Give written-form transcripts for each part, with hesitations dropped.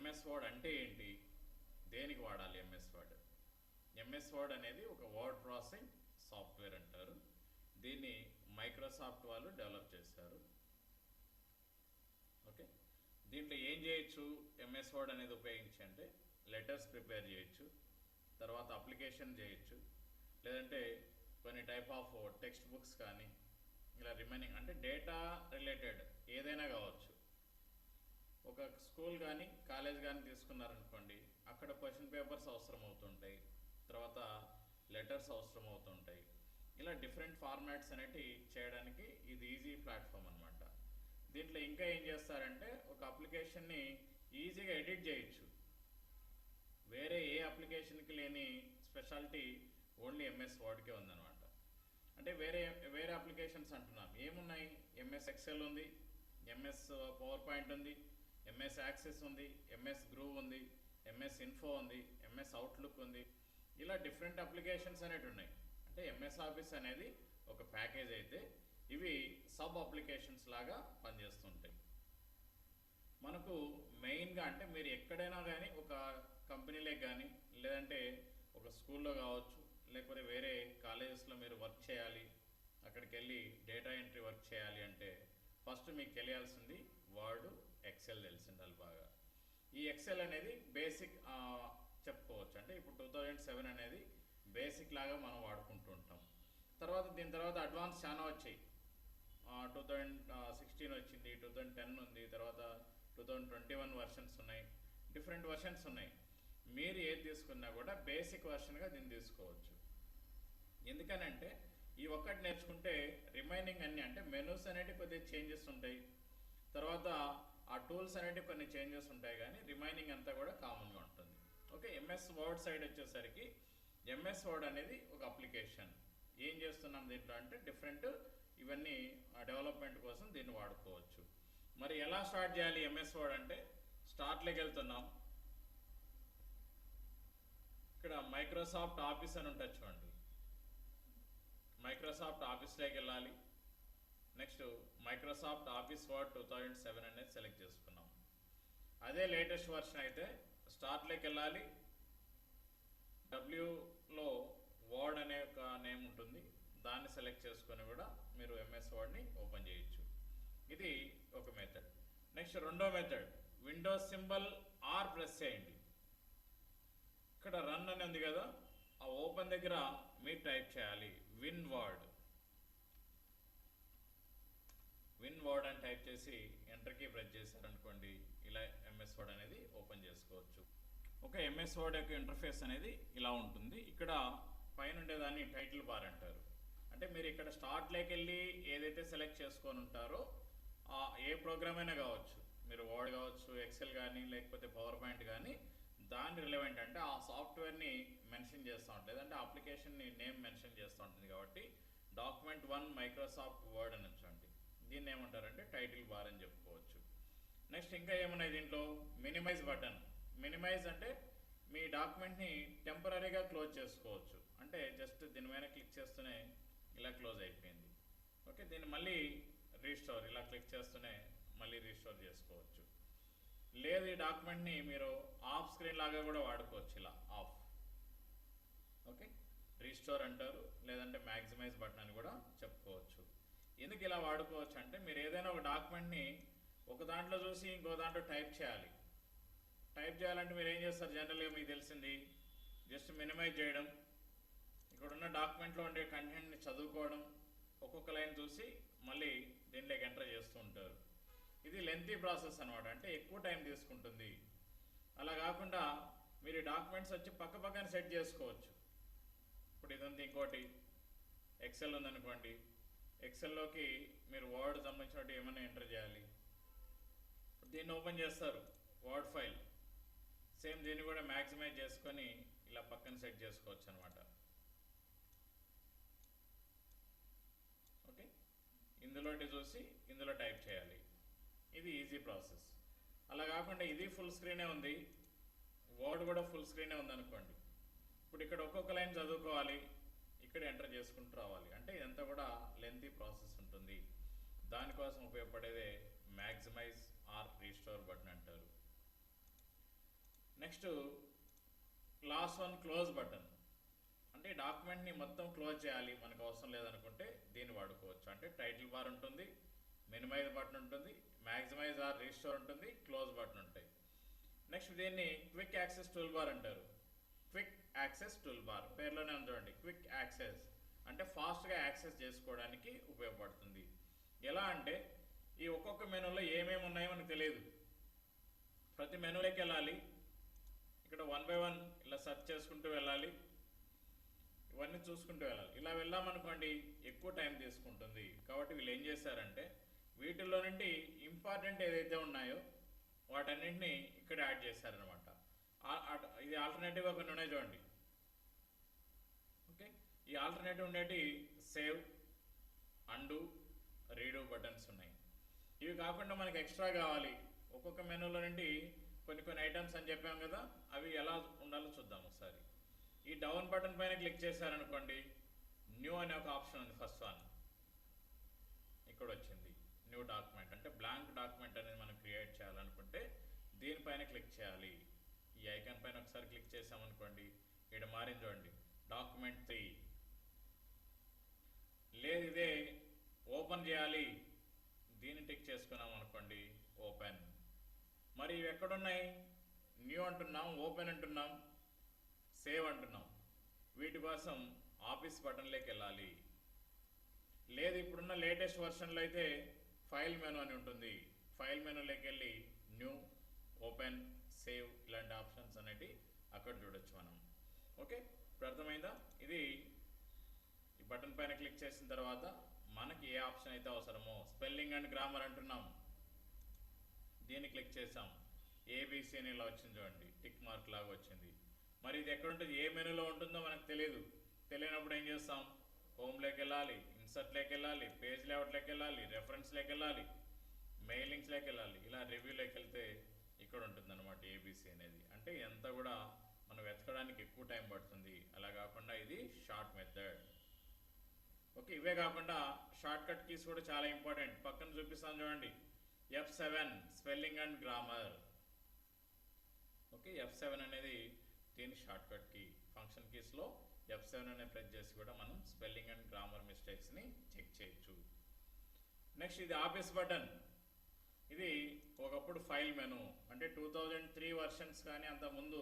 MS word అంటే ఏంటి, దేనికి వాడాలి ఎంఎస్ వర్డ్? ఎంఎస్ వర్డ్ అనేది ఒక వర్డ్ ప్రాసెసింగ్ సాఫ్ట్వేర్ అంటారు. దీన్ని మైక్రోసాఫ్ట్ వాళ్ళు డెవలప్ చేశారు. ఓకే, దీంట్లో ఏం చేయొచ్చు ఎంఎస్ వర్డ్ అనేది ఉపయోగించి అంటే లెటర్స్ ప్రిపేర్ చేయొచ్చు, తర్వాత అప్లికేషన్ చేయొచ్చు, లేదంటే కొన్ని టైప్ ఆఫ్ టెక్స్ట్ బుక్స్ కానీ ఇలా రిమైనింగ్ అంటే డేటా రిలేటెడ్ ఏదైనా కావచ్చు. ఒక స్కూల్ కానీ కాలేజ్ కానీ తీసుకున్నారనుకోండి, అక్కడ క్వశ్చన్ పేపర్స్ అవసరం అవుతుంటాయి, తర్వాత లెటర్స్ అవసరం అవుతుంటాయి. ఇలా డిఫరెంట్ ఫార్మాట్స్ అనేవి చేయడానికి ఇది ఈజీ ప్లాట్ఫామ్ అనమాట. దీంట్లో ఇంకా ఏం చేస్తారంటే ఒక అప్లికేషన్ని ఈజీగా ఎడిట్ చేయొచ్చు. వేరే ఏ అప్లికేషన్కి లేని స్పెషాలిటీ ఓన్లీ ఎంఎస్ వర్డ్కే ఉందన్నమాట. అంటే వేరే వేరే అప్లికేషన్స్ అంటున్నాం ఏమున్నాయి, ఎంఎస్ ఎక్సెల్ ఉంది, ఎంఎస్ పవర్ పాయింట్ ఉంది, ఎంఎస్ యాక్సెస్ ఉంది, ఎంఎస్ గ్రూవ్ ఉంది, ఎంఎస్ ఇన్ఫో ఉంది, ఎంఎస్ అవుట్లుక్ ఉంది. ఇలా డిఫరెంట్ అప్లికేషన్స్ అనేవి ఉన్నాయి. అంటే ఎంఎస్ ఆఫీస్ అనేది ఒక ప్యాకేజ్ అయితే ఇవి సబ్ అప్లికేషన్స్ లాగా పనిచేస్తుంటాయి. మనకు మెయిన్గా అంటే మీరు ఎక్కడైనా కానీ ఒక కంపెనీలే కానీ లేదంటే ఒక స్కూల్లో కావచ్చు, లేకపోతే వేరే కాలేజెస్లో మీరు వర్క్ చేయాలి, అక్కడికి వెళ్ళి డేటా ఎంట్రీ వర్క్ చేయాలి అంటే ఫస్ట్ మీకు తెలియాల్సింది వర్డ్, ఎక్సెల్ తెలిసి ఉండాలి బాగా. ఈ ఎక్సెల్ అనేది బేసిక్ చెప్పుకోవచ్చు. అంటే ఇప్పుడు 2007 అనేది బేసిక్ లాగా మనం వాడుకుంటూ ఉంటాం. తర్వాత దీని తర్వాత అడ్వాన్స్ చాలా వచ్చాయి. 2016 వచ్చింది, 2010 ఉంది, తర్వాత 2021 వర్షన్స్ ఉన్నాయి, డిఫరెంట్ వర్షన్స్ ఉన్నాయి. మీరు ఏది తీసుకున్నా కూడా బేసిక్ వర్షన్గా దీన్ని తీసుకోవచ్చు. ఎందుకనంటే ఈ ఒక్కటి నేర్చుకుంటే రిమైనింగ్ అన్నీ అంటే మెనూస్ అనేటివి కొద్దిగా చేంజెస్ ఉంటాయి, తర్వాత ఆ టూల్స్ అనేటివి కొన్ని చేంజెస్ ఉంటాయి, కానీ రిమైనింగ్ అంతా కూడా కామన్గా ఉంటుంది. ఓకే, ఎంఎస్ వర్డ్ సైడ్ వచ్చేసరికి ఎంఎస్ వర్డ్ అనేది ఒక అప్లికేషన్. ఏం చేస్తున్నాం దీంట్లో అంటే డిఫరెంట్ ఇవన్నీ డెవలప్మెంట్ కోసం దీన్ని వాడుకోవచ్చు. మరి ఎలా స్టార్ట్ చేయాలి ఎంఎస్ వర్డ్ అంటే స్టార్ట్లోకి వెళ్తున్నాం. ఇక్కడ మైక్రోసాఫ్ట్ ఆఫీస్ అని ఉంటుంది చూడండి, మైక్రోసాఫ్ట్ ఆఫీస్లోకి వెళ్ళాలి. నెక్స్ట్ మైక్రోసాఫ్ట్ ఆఫీస్ వర్డ్ 2007 అనేది సెలెక్ట్ చేసుకున్నాం. అదే లేటెస్ట్ వర్షన్ అయితే స్టార్ట్లోకి వెళ్ళాలి, డబ్ల్యూలో వర్డ్ అనే ఒక నేమ్ ఉంటుంది, దాన్ని సెలెక్ట్ చేసుకొని కూడా మీరు ఎంఎస్ వర్డ్ని ఓపెన్ చేయొచ్చు. ఇది ఒక మెథడ్. నెక్స్ట్ రెండో method, Windows symbol are press చేయండి. ఇక్కడ రన్ అని ఉంది కదా, ఆ ఓపెన్ దగ్గర మీరు టైప్ చేయాలి విన్ వర్డ్ అని టైప్ చేసి ఎంటర్ కీ ప్రెస్ చేశారనుకోండి, ఇలా ఎంఎస్ వర్డ్ అనేది ఓపెన్ చేసుకోవచ్చు. ఒక ఎంఎస్ వర్డ్ యొక్క ఇంటర్ఫేస్ అనేది ఇలా ఉంటుంది. ఇక్కడ పైన ఉండేదాన్ని టైటిల్ బార్ అంటారు. అంటే మీరు ఇక్కడ స్టార్ట్లోకి వెళ్ళి ఏదైతే సెలెక్ట్ చేసుకొని ఉంటారో ఏ ప్రోగ్రామ్ అయినా కావచ్చు, మీరు వర్డ్ కావచ్చు, ఎక్సెల్ కానీ లేకపోతే పవర్ పాయింట్ కానీ, దాని రిలవెంట్ అంటే ఆ సాఫ్ట్వేర్ని మెన్షన్ చేస్తూ ఉంటుంది, లేదంటే అప్లికేషన్ని నేమ్ మెన్షన్ చేస్తూ ఉంటుంది. కాబట్టి డాక్యుమెంట్ 1 మైక్రోసాఫ్ట్ వర్డ్ అని ఉంచండి. దీన్ని ఏమంటారంటే టైటిల్ బార్ అని చెప్పుకోవచ్చు. నెక్స్ట్ ఇంకా ఏమున్నాయి దీంట్లో, మినిమైజ్ బటన్. మినిమైజ్ అంటే మీ డాక్యుమెంట్ని టెంపరీగా క్లోజ్ చేసుకోవచ్చు. అంటే జస్ట్ దీని మీద క్లిక్ చేస్తూనే ఇలా క్లోజ్ అయిపోయింది. ఓకే, దీన్ని మళ్ళీ రీస్టోర్, ఇలా క్లిక్ చేస్తూనే మళ్ళీ రీస్టోర్ చేసుకోవచ్చు. లేదు ఈ డాక్యుమెంట్ని మీరు ఆఫ్ స్క్రీన్ లాగా కూడా వాడుకోవచ్చు, ఇలా ఆఫ్. ఓకే, రీస్టోర్ అంటారు, లేదంటే మ్యాక్సిమైజ్ బటన్ అని కూడా చెప్పుకోవచ్చు. ఎందుకు ఇలా వాడుకోవచ్చు అంటే మీరు ఏదైనా ఒక డాక్యుమెంట్ని ఒక దాంట్లో చూసి ఇంకో దాంట్లో టైప్ చేయాలి. టైప్ చేయాలంటే మీరు ఏం చేస్తారు, జనరల్గా మీకు తెలిసింది జస్ట్ మినిమైజ్ చేయడం, ఇక్కడ ఉన్న డాక్యుమెంట్లో ఉండే కంటెంట్ని చదువుకోవడం, ఒక్కొక్క లైన్ చూసి మళ్ళీ దీనిలోకి ఎంటర్ చేస్తూ ఉంటారు. ఇది లెంతీ ప్రాసెస్ అనమాట, అంటే ఎక్కువ టైం తీసుకుంటుంది. అలా కాకుండా మీరు డాక్యుమెంట్స్ వచ్చి పక్క పక్కన సెట్ చేసుకోవచ్చు. ఇప్పుడు ఇది ఉంది, ఇంకోటి ఎక్సెల్ ఉందనుకోండి, ఎక్సెల్లోకి మీరు వర్డ్ సంబంధించినట్టు ఏమైనా ఎంటర్ చేయాలి, దీన్ని ఓపెన్ చేస్తారు వర్డ్ ఫైల్. సేమ్ దీన్ని కూడా మ్యాక్సిమైజ్ చేసుకొని ఇలా పక్కన సెట్ చేసుకోవచ్చు అనమాట. ఓకే, ఇందులోటి చూసి ఇందులో టైప్ చేయాలి. ఇది ఈజీ ప్రాసెస్. అలా కాకుండా ఇది ఫుల్ స్క్రీనే ఉంది, వర్డ్ కూడా ఫుల్ స్క్రీనే ఉందనుకోండి, ఇప్పుడు ఇక్కడ ఒక్కొక్క లైన్ చదువుకోవాలి, ఇక్కడ ఎంటర్ చేసుకుంటూ రావాలి. అంటే ఇదంతా కూడా లెంతీ ప్రాసెస్ ఉంటుంది. దానికోసం ఉపయోగపడేదే మ్యాక్సిమైజ్ ఆర్ రీస్టోర్ బటన్ అంటారు. Next last one close button. అంటే డాక్యుమెంట్ని మొత్తం క్లోజ్ చేయాలి, మనకు అవసరం లేదనుకుంటే దీన్ని వాడుకోవచ్చు. అంటే టైటిల్ బార్ ఉంటుంది, మినిమైజ్ బటన్ ఉంటుంది, మ్యాక్సిమైజ్ ఆర్ రీస్టోర్ ఉంటుంది, క్లోజ్ బటన్ ఉంటాయి. నెక్స్ట్ దీన్ని క్విక్ యాక్సెస్ టూల్ బార్ అంటారు. క్విక్ యాక్సెస్ టూల్ బార్ పేర్లోనే ఉంది చూడండి, క్విక్ యాక్సెస్ అంటే ఫాస్ట్గా యాక్సెస్ చేసుకోవడానికి ఉపయోగపడుతుంది. ఎలా అంటే ఈ ఒక్కొక్క మెనూలో ఏమేమి ఉన్నాయో మనకు తెలియదు. ప్రతి మెనూలోకి వెళ్ళాలి, ఇక్కడ 1 by 1 ఇలా సెర్చ్ చేసుకుంటూ వెళ్ళాలి, ఇవన్నీ చూసుకుంటూ వెళ్ళాలి. ఇలా వెళ్ళామనుకోండి ఎక్కువ టైం తీసుకుంటుంది. కాబట్టి వీళ్ళు ఏం చేశారంటే వీటిల్లో నుండి ఇంపార్టెంట్ ఏదైతే ఉన్నాయో వాటన్నింటినీ ఇక్కడ యాడ్ చేశారనమాట. ఇది ఆల్టర్నేటివ్గా కొన్ని ఉన్నాయి చూడండి. ఓకే, ఈ alternative Undeti save, and, redo buttons ఉన్నాయి. ఇవి కాకుండా మనకి ఎక్స్ట్రా కావాలి, ఒక్కొక్క మెనూలో నుండి కొన్ని ఐటమ్స్ అని చెప్పాం కదా, అవి ఎలా ఉండాలో చూద్దాం ఒకసారి. ఈ డౌన్ బటన్ పైన క్లిక్ చేశారనుకోండి, న్యూ అనే ఒక ఆప్షన్ ఉంది. ఫస్ట్ వన్ ఇక్కడ వచ్చింది, న్యూ డాక్యుమెంట్. అంటే బ్లాంక్ డాక్యుమెంట్ అనేది మనం క్రియేట్ చేయాలనుకుంటే దీనిపైన క్లిక్ చేయాలి. ఈ ఐకాన్ పైన ఒకసారి క్లిక్ చేసామనుకోండి, ఇక్కడ మారింది చూడండి, డాక్యుమెంట్ 3. లేదు ఇదే ఓపెన్ చేయాలి, దీన్ని టిక్ చేసుకున్నాం అనుకోండి, ఓపెన్. మరి ఇవి ఎక్కడున్నాయి? న్యూ అంటున్నాం, ఓపెన్ అంటున్నాం, సేవ్ అంటున్నాం. వీటి కోసం ఆఫీస్ బటన్లోకి వెళ్ళాలి. లేదు ఇప్పుడున్న లేటెస్ట్ వర్షన్లో అయితే ఫైల్ మెనూ అని ఉంటుంది. ఫైల్ మెనూలోకి వెళ్ళి న్యూ, ఓపెన్, సేవ్ ఇలాంటి ఆప్షన్స్ అనేవి అక్కడ చూడొచ్చు మనం. ఓకే, ఇప్పుడు అర్థమైందా? ఇది ఈ బటన్ పైన క్లిక్ చేసిన తర్వాత మనకి ఏ ఆప్షన్ అయితే అవసరమో, స్పెల్లింగ్ అండ్ గ్రామర్ అంటున్నాం, దీన్ని క్లిక్ చేసాం, ఏబిసి అని ఇలా వచ్చింది చూడండి, టిక్ మార్క్ లాగా వచ్చింది. మరి ఇది ఎక్కడ ఉంటుంది, ఏ మెనూలో ఉంటుందో మనకు తెలియదు. తెలియనప్పుడు ఏం చేస్తాం, హోమ్లోకి వెళ్ళాలి, ఇన్సర్ట్లోకి వెళ్ళాలి, పేజ్ లేఅవుట్లోకి వెళ్ళాలి, రెఫరెన్స్లోకి వెళ్ళాలి, మెయిలింగ్స్లోకి వెళ్ళాలి, ఇలా రివ్యూలోకి వెళ్తే ఇక్కడ ఉంటుంది అనమాట ఏబిసి అనేది. అంటే ఎంత కూడా మనం వెతకడానికి ఎక్కువ టైం పడుతుంది. అలా కాకుండా ఇది షార్ట్ మెథడ్. ఓకే, ఇవే కాకుండా షార్ట్ కట్ కీస్ కూడా చాలా ఇంపార్టెంట్. పక్కన చూపిస్తాను చూడండి, F7 spelling and grammar. Okay, F7 అనేది దీని షార్ట్ కట్ కీ. ఫంక్షన్ కీస్లో F7 అనే ప్రెస్ చేసి కూడా మనం స్పెల్లింగ్ అండ్ గ్రామర్ మిస్టేక్స్ని చెక్ చేయొచ్చు. నెక్స్ట్ ఇది ఆఫీస్ బటన్. ఇది ఒకప్పుడు ఫైల్ మెనూ, అంటే 2003 వర్షన్స్ కానీ అంతకుముందు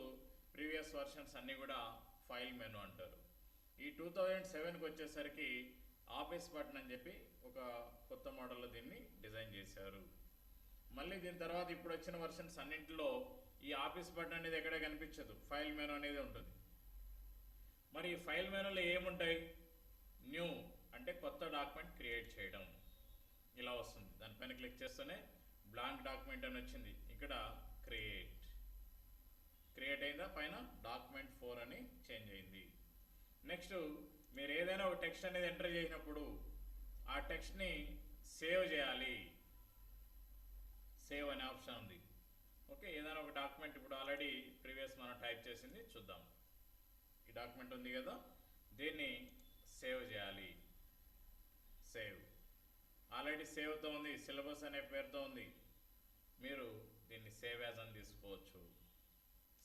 ప్రీవియస్ వర్షన్స్ అన్నీ కూడా ఫైల్ మెనూ అంటారు. ఈ 2007కి వచ్చేసరికి ఆఫీస్ బటన్ అని చెప్పి ఒక కొత్త మోడల్లో దీన్ని డిజైన్ చేశారు. మళ్ళీ దీని తర్వాత ఇప్పుడు వచ్చిన వర్షన్స్ అన్నింటిలో ఈ ఆఫీస్ బటన్ అనేది ఎక్కడ కనిపించదు, ఫైల్ మెనూ అనేది ఉంటుంది. మరి ఈ ఫైల్ మెనూలో ఏముంటాయి? న్యూ అంటే కొత్త డాక్యుమెంట్ క్రియేట్ చేయడం, ఇలా వస్తుంది. దానిపైన క్లిక్ చేస్తేనే బ్లాంక్ డాక్యుమెంట్ అని వచ్చింది, ఇక్కడ క్రియేట్ అయిందా, పైన డాక్యుమెంట్ 4 అని చేంజ్ అయింది. నెక్స్ట్ మీరు ఏదైనా ఒక టెక్స్ట్ అనేది ఎంటర్ చేసినప్పుడు ఆ టెక్స్ట్ని సేవ్ చేయాలి, సేవ్ అనే ఆప్షన్ ఉంది. ఓకే, ఏదైనా ఒక డాక్యుమెంట్ ఇప్పుడు ఆల్రెడీ ప్రీవియస్ మనం టైప్ చేసింది చూద్దాం. ఈ డాక్యుమెంట్ ఉంది కదా, దీన్ని సేవ్ చేయాలి. సేవ్ ఆల్రెడీ సేవ్తో ఉంది, సిలబస్ అనే పేరుతో ఉంది. మీరు దీన్ని సేవ్ యాజ్ అని తీసుకోవచ్చు.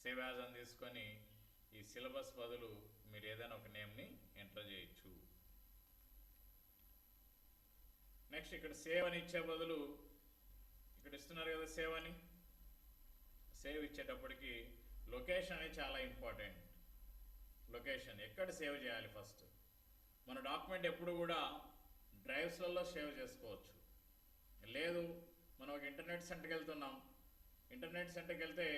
సేవ్ యాజ్ అని తీసుకొని ఈ సిలబస్ బదులు మీరు ఏదైనా ఒక నేమ్ని ఎంటర్ చేయొచ్చు. నెక్స్ట్ ఇక్కడ సేవ్ అని ఇచ్చే బదులు ఇక్కడ ఇస్తున్నారు కదా సేవ్ అని, సేవ్ ఇచ్చేటప్పటికి లొకేషన్ అనేది చాలా ఇంపార్టెంట్. లొకేషన్ ఎక్కడ సేవ్ చేయాలి? ఫస్ట్ మన డాక్యుమెంట్ ఎప్పుడు కూడా డ్రైవ్స్లలో సేవ్ చేసుకోవచ్చు. లేదు మనం ఒక ఇంటర్నెట్ సెంటర్కి వెళ్తున్నాం, ఇంటర్నెట్ సెంటర్కి వెళ్తే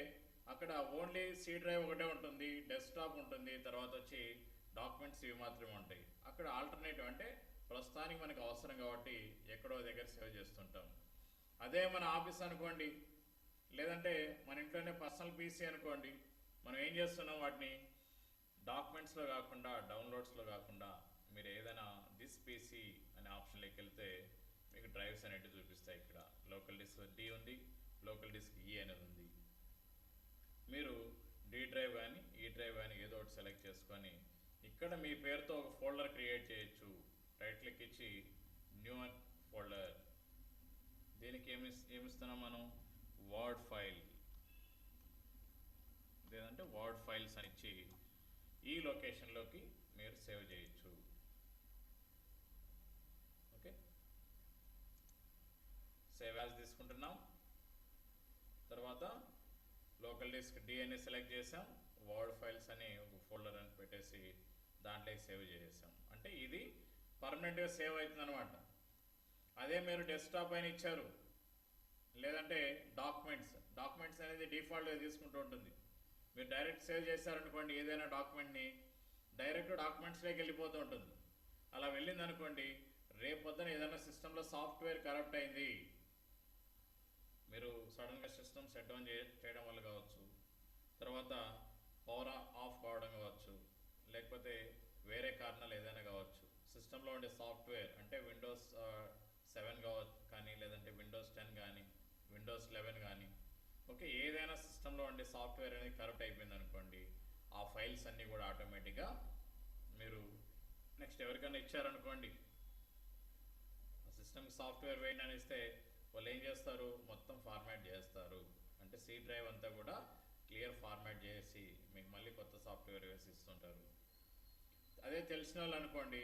అక్కడ ఓన్లీ సి డ్రైవ్ ఒకటే ఉంటుంది, డెస్క్టాప్ ఉంటుంది, తర్వాత వచ్చి డాక్యుమెంట్స్ ఇవి మాత్రమే ఉంటాయి. అక్కడ ఆల్టర్నేటివ్ అంటే ప్రస్తుతానికి మనకు అవసరం కాబట్టి ఎక్కడో దగ్గర సేవ్ చేస్తుంటాం. అదే మన ఆఫీస్ అనుకోండి, లేదంటే మన ఇంట్లోనే పర్సనల్ పీసీ అనుకోండి, మనం ఏం చేస్తున్నాం, వాటిని డాక్యుమెంట్స్లో కాకుండా డౌన్లోడ్స్లో కాకుండా మీరు ఏదైనా దిస్ పీసీ అనే ఆప్షన్లోకి వెళ్తే మీకు డ్రైవ్స్ అనేవి చూపిస్తాయి. ఇక్కడ లోకల్ డిస్క్ డి ఉంది, లోకల్ డిస్క్ ఈ అనేది ఉంది. మీరు డి డ్రైవ్ కానీ ఈ డ్రైవ్ కానీ ఏదో ఒకటి సెలెక్ట్ చేసుకొని ఇక్కడ మీ పేరుతో ఒక ఫోల్డర్ క్రియేట్ చేయొచ్చు. రైట్ క్లిక్ ఇచ్చి న్యూ ఫోల్డర్, దీనికి ఏమిస్తున్నాం మనం, వర్డ్ ఫైల్. ఫైల్స్ అని ఇచ్చి ఈ లొకేషన్లోకి మీరు సేవ్ చేయొచ్చు. ఓకే, సేవ్ యాజ్ తీసుకుంటున్నాం. తర్వాత లోకల్ డిస్క్ డి అని సెలెక్ట్ చేసాం, వర్డ్ ఫైల్స్ అని ఒక ఫోల్డర్ అని పెట్టేసి దాంట్లోకి సేవ్ చేసేసాం. అంటే ఇది పర్మనెంట్గా సేవ్ అవుతుంది అనమాట. అదే మీరు డెస్క్టాప్ పైన ఇచ్చారు, లేదంటే డాక్యుమెంట్స్ అనేది డిఫాల్ట్గా తీసుకుంటూ ఉంటుంది. మీరు డైరెక్ట్ సేవ్ చేశారనుకోండి ఏదైనా డాక్యుమెంట్ని, డైరెక్ట్ డాక్యుమెంట్స్లోకి వెళ్ళిపోతూ ఉంటుంది. అలా వెళ్ళింది అనుకోండి, రేపొద్దున ఏదైనా సిస్టంలో సాఫ్ట్వేర్ కరప్ట్ అయింది, మీరు సడన్గా సిస్టమ్ సెట్ డౌన్ చేయడం వల్ల కావచ్చు, తర్వాత పవర్ ఆఫ్ కావడం కావచ్చు, లేకపోతే వేరే కారణాలు ఏదైనా కావచ్చు, సిస్టంలో ఉండే సాఫ్ట్వేర్ అంటే విండోస్ 7 కావచ్చు కానీ, లేదంటే విండోస్ 10 కానీ, విండోస్ 11 కానీ, ఓకే, ఏదైనా సిస్టంలో ఉండే సాఫ్ట్వేర్ అనేది కరప్ట్ అయిపోయింది అనుకోండి, ఆ ఫైల్స్ అన్నీ కూడా ఆటోమేటిక్గా మీరు నెక్స్ట్ ఎవరికైనా ఇచ్చారనుకోండి, సిస్టమ్కి సాఫ్ట్వేర్ వేయండి అని ఇస్తే వాళ్ళు ఏం చేస్తారు, మొత్తం ఫార్మాట్ చేస్తారు. అంటే సి డ్రైవ్ అంతా కూడా క్లియర్ ఫార్మాట్ చేసి మీకు మళ్ళీ కొత్త సాఫ్ట్వేర్ వేసి ఇస్తుంటారు. అదే తెలిసిన వాళ్ళు అనుకోండి,